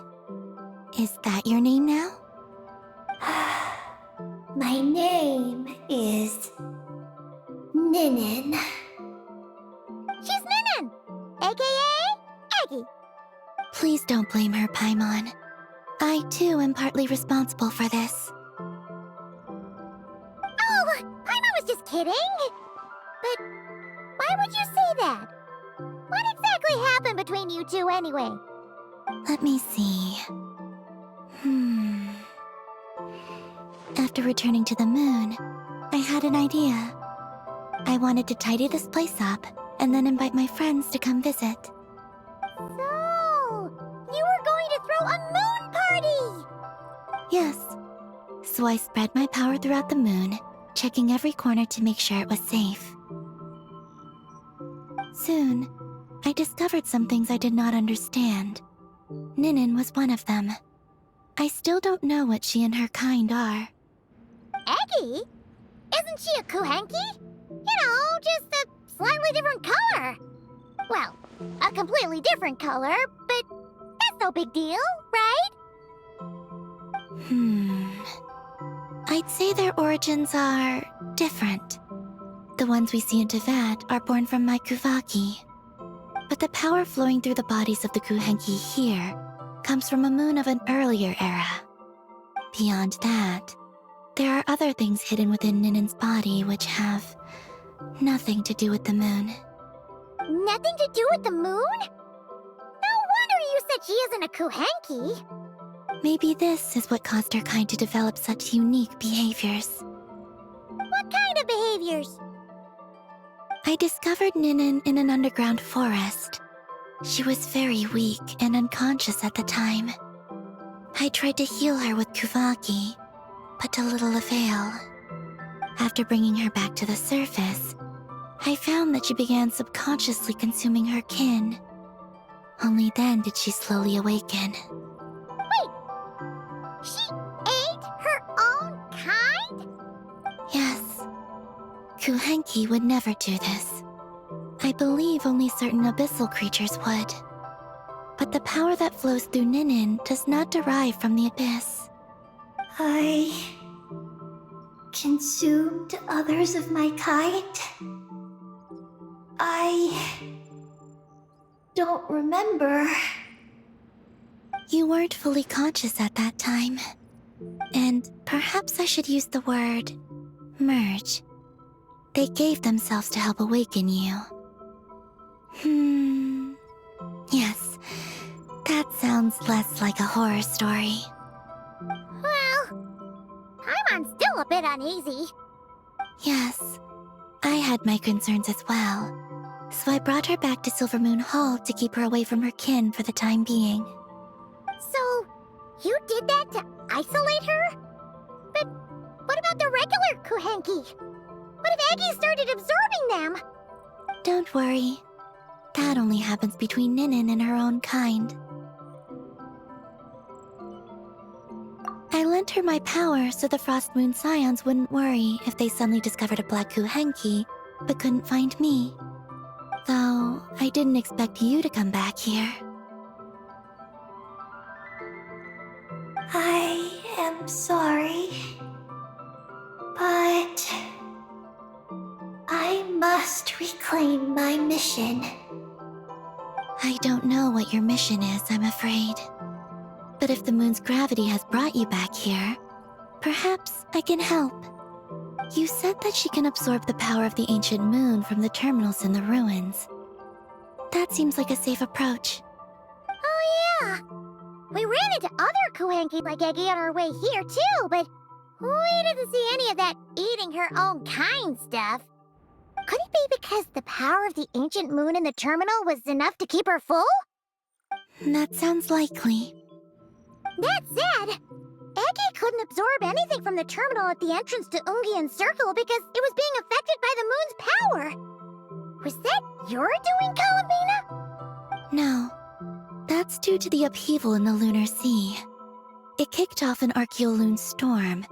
Is that your name now? My name is Ninin. She's Ninin, aka Eggy. Please don't blame her, Paimon. I, too, am partly responsible for this. Oh, Paimon was just kidding. But why would you say that? What exactly happened between you two anyway? Let me see. After returning to the moon, I had an idea. I wanted to tidy this place up and then invite my friends to come visit. So, you were going to throw a moon party! Yes. So I spread my power throughout the moon, checking every corner to make sure it was safe. Soon, I discovered some things I did not understand. Ninin was one of them. I still don't know what she and her kind are. Eggy? Isn't she a Kuhenki? You know, just a slightly different color. Well, a completely different color, but that's no big deal, right? I'd say their origins are different. The ones we see in Tevat are born from my Kuvaki. But the power flowing through the bodies of the Kuhenki here comes from a moon of an earlier era. Beyond that, there are other things hidden within Ninin's body which have nothing to do with the moon. Nothing to do with the moon? No wonder you said she isn't a Kuhenki. Maybe this is what caused her kind to develop such unique behaviors. What kind of behaviors? I discovered Ninin in an underground forest. She was very weak and unconscious at the time. I tried to heal her with Kuvaki, but to little avail. After bringing her back to the surface, I found that she began subconsciously consuming her kin. Only then did she slowly awaken. She ate her own kind? Yes. Kuhenki would never do this. I believe only certain abyssal creatures would. But the power that flows through Ninin does not derive from the abyss. I consumed others of my kind. I don't remember. You weren't fully conscious at that time. And perhaps I should use the word merge. They gave themselves to help awaken you. Yes, that sounds less like a horror story. Well, Paimon's still a bit uneasy. Yes, I had my concerns as well. So I brought her back to Silvermoon Hall to keep her away from her kin for the time being. So, you did that to isolate her? But what about the regular Kuhenki? What if Eggy started absorbing them? Don't worry. That only happens between Ninin and her own kind. I lent her my power so the Frost Moon Scions wouldn't worry if they suddenly discovered a Black Kuhenki, but couldn't find me. Though, I didn't expect you to come back here. I am sorry, but I must reclaim my mission. I don't know what your mission is, I'm afraid. But if the moon's gravity has brought you back here, perhaps I can help. You said that she can absorb the power of the ancient moon from the terminals in the ruins. That seems like a safe approach. Oh yeah! We ran into other Kuhenki like Eggy on our way here too, but we didn't see any of that eating her own kind stuff. Could it be because the power of the ancient moon in the terminal was enough to keep her full? That sounds likely. That said, Eggy couldn't absorb anything from the terminal at the entrance to Ungian Circle because it was being affected by the moon's power. Was that your doing, Columbina? No. That's due to the upheaval in the lunar sea. It kicked off an Archeoloon storm,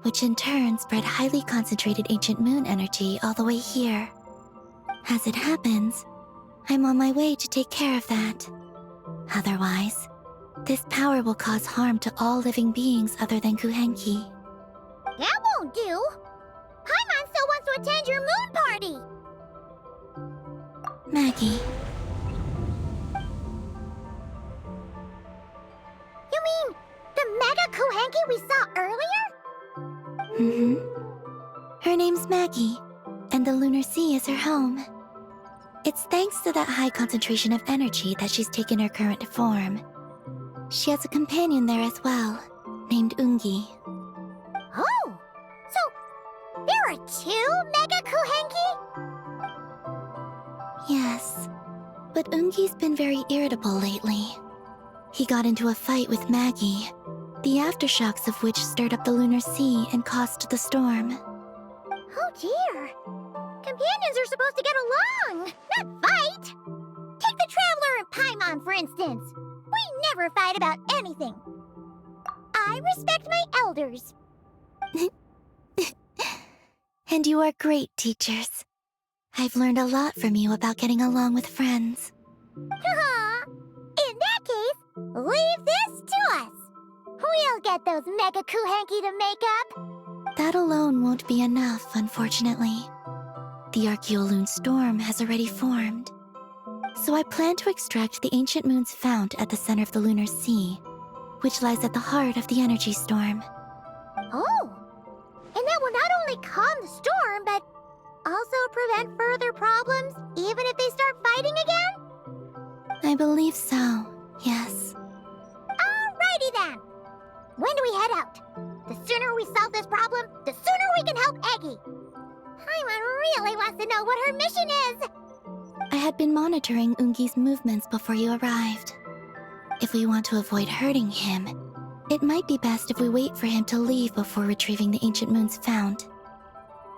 which in turn spread highly concentrated ancient moon energy all the way here. As it happens, I'm on my way to take care of that. Otherwise, this power will cause harm to all living beings other than Kuhenki. That won't do! Paimon still wants to attend your moon party! Maggie, You mean the Mega Kuhenki we saw earlier? Her name's Maggie, and the lunar sea is her home. It's thanks to that high concentration of energy that she's taken her current form. She has a companion there as well, named Ungi. Oh! So, there are two Mega Kuhenki? Yes, but Ungi's been very irritable lately. He got into a fight with Maggie, the aftershocks of which stirred up the lunar sea and caused the storm. Oh dear. Companions are supposed to get along, not fight. Take the Traveler and Paimon, for instance. We never fight about anything. I respect my elders. And you are great teachers. I've learned a lot from you about getting along with friends. In that case, leave this to us. We'll get those Mega Kuhenki to make up. That alone won't be enough, unfortunately. The Archeoloon storm has already formed. So I plan to extract the ancient moon's fount at the center of the lunar sea, which lies at the heart of the energy storm. Oh! And that will not only calm the storm, but also prevent further problems, even if they start fighting again? I believe so, yes. Alrighty then! When do we head out? The sooner we solve this problem, the sooner we can help Eggy. Paimon really wants to know what her mission is. I had been monitoring Ungi's movements before you arrived. If we want to avoid hurting him, it might be best if we wait for him to leave before retrieving the ancient moon's fount.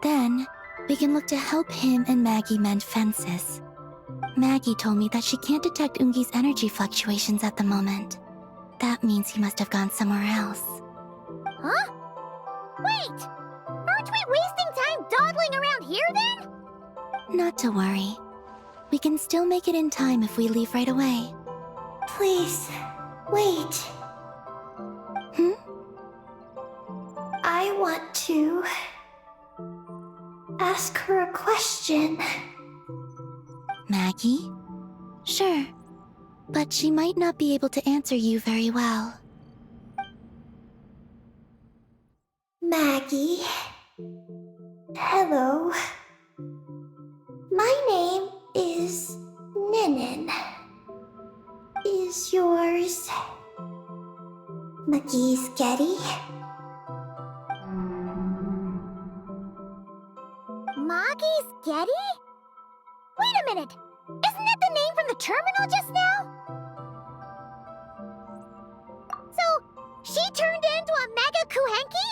Then, we can look to help him and Maggie mend fences. Maggie told me that she can't detect Ungi's energy fluctuations at the moment. That means he must have gone somewhere else. Huh? Wait! Aren't we wasting time dawdling around here then? Not to worry. We can still make it in time if we leave right away. Please, wait. Hmm? I want to ask her a question. Maggie? Sure. But she might not be able to answer you very well. Maggie. Hello. My name is Ninin. Is yours McGee's Getty? Maggie's Getty? Wait a minute! Isn't that the name from the terminal just now? So, she turned into a Mega Kuhenki?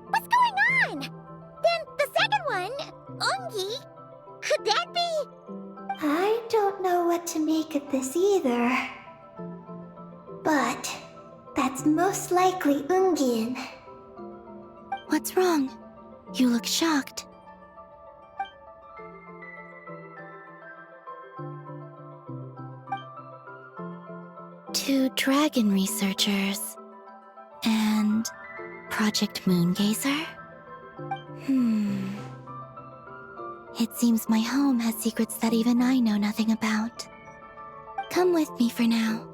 What's going on? Then the second one, Ungi, could that be? I don't know what to make of this either. But that's That's most likely Ungin. What's wrong? You look shocked. Two dragon researchers and Project Moongazer? It seems my home has secrets that even I know nothing about. Come with me for now.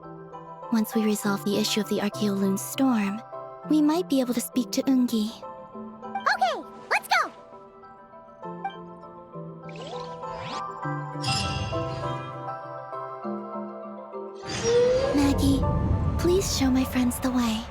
Once we resolve the issue of the Archeoloon storm, we might be able to speak to Ungi. Okay, let's go! Maggie, please show my friends the way.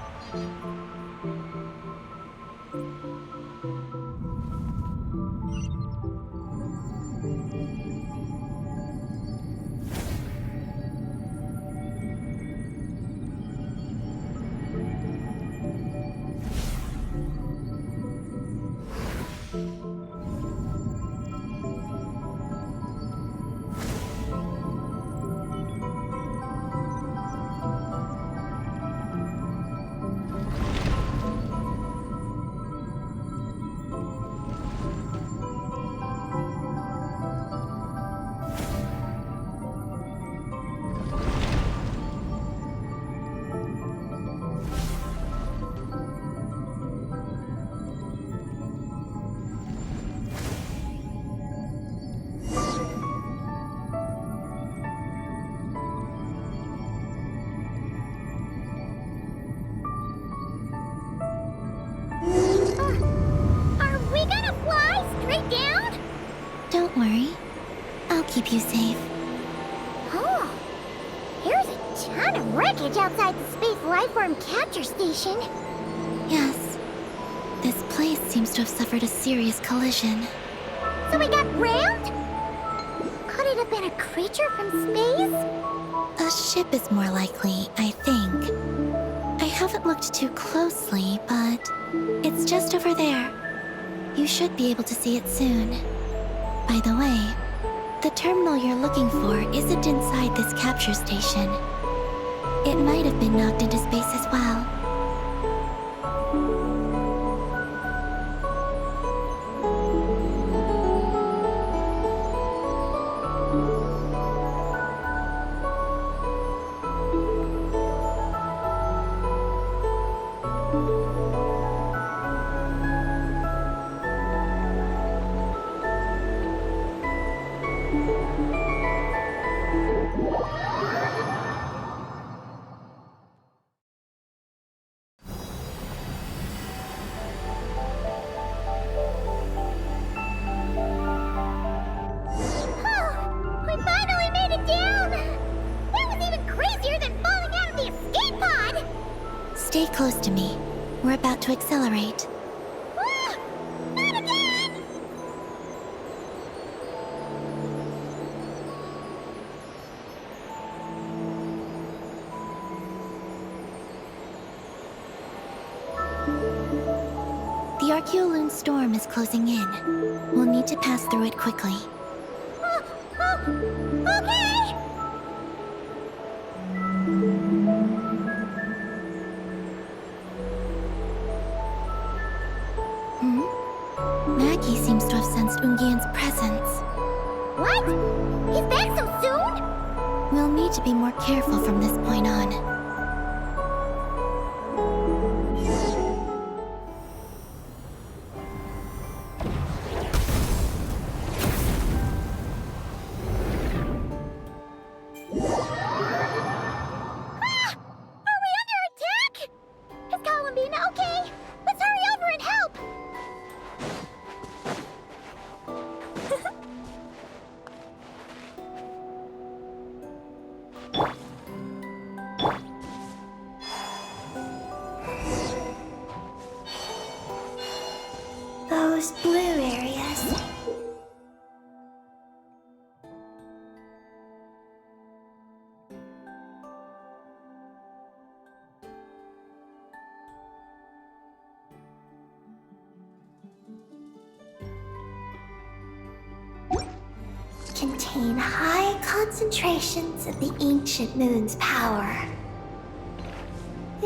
Are we gonna fly straight down? Don't worry. I'll keep you safe. Oh, here's a ton of wreckage outside the Space Lifeform Capture Station. Yes. This place seems to have suffered a serious collision. So we got rammed? Could it have been a creature from space? A ship is more likely, I think. I haven't looked too closely, but it's just over there. You should be able to see it soon. By the way, the terminal you're looking for isn't inside this capture station. It might have been knocked into space as well. We finally made it down! That was even crazier than falling out of the escape pod! Stay close to me. We're about to accelerate. Ah, not again! The Archeoloon storm is closing in. We'll need to pass through it quickly. Okay! Maggie seems to have sensed Ungian's presence. What? He's back so soon? We'll need to be more careful from this point on. Are we under attack? Is Columbina okay? Let's hurry over and help! Those blue areas. Contain high concentrations of the ancient moon's power.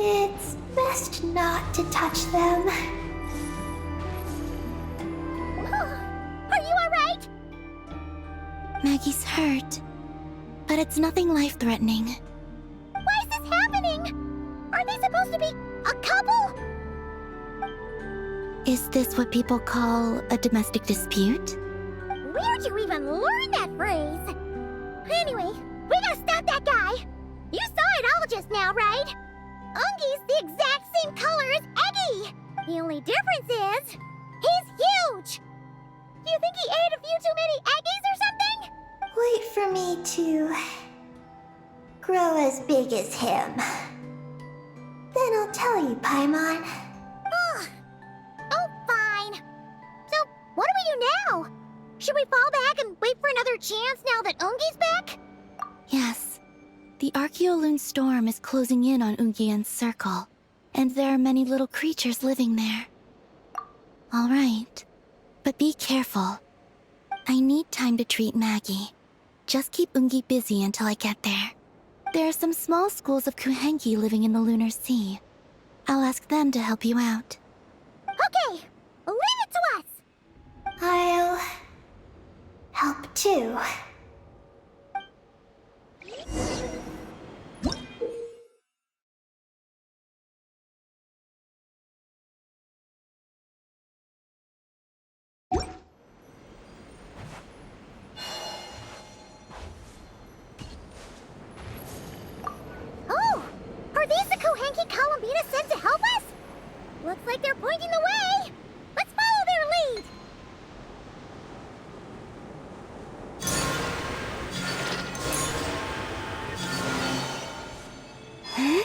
It's best not to touch them. Are you alright? Maggie's hurt, but it's nothing life-threatening. Why is this happening? Aren't they supposed to be a couple? Is this what people call a domestic dispute? Where'd you even learn that phrase? Anyway, we gotta stop that guy. You saw it all just now, right? Ungi's the exact same color as Eggy. The only difference is, he's huge. Do you think he ate a few too many Eggies or something? Wait for me to grow as big as him. Then I'll tell you, Paimon. Ugh. Oh, fine. So, what do we do now? Should we fall back and wait for another chance now that Ungi's back? Yes. The Archeoloon storm is closing in on Ungien's circle, and there are many little creatures living there. All right. But be careful. I need time to treat Maggie. Just keep Ungi busy until I get there. There are some small schools of Kuhenki living in the Lunar Sea. I'll ask them to help you out. Okay, leave it to us. I'll help too. Oh, are these the Kohenki Columbina sent to help us? Looks like they're pointing the way. Let's follow their lead. Huh?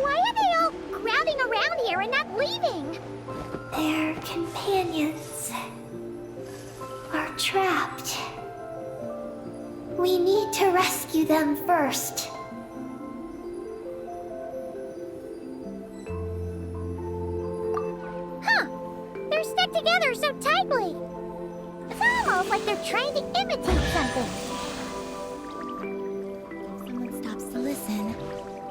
Why are they all crowding around here and not leaving? Their companions are trapped. We need to rescue them first. Huh, they're stuck together so tightly. It's almost like they're trying to imitate something. Someone stops to listen.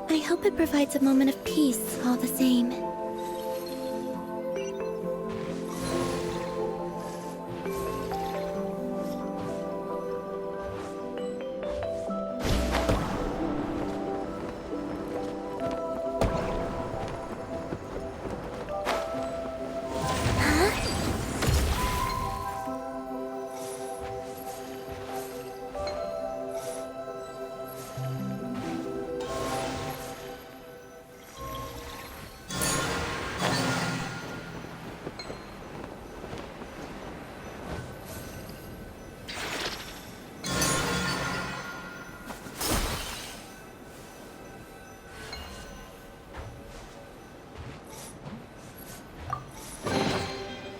I hope it provides a moment of peace all the same.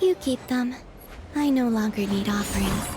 You keep them. I no longer need offerings.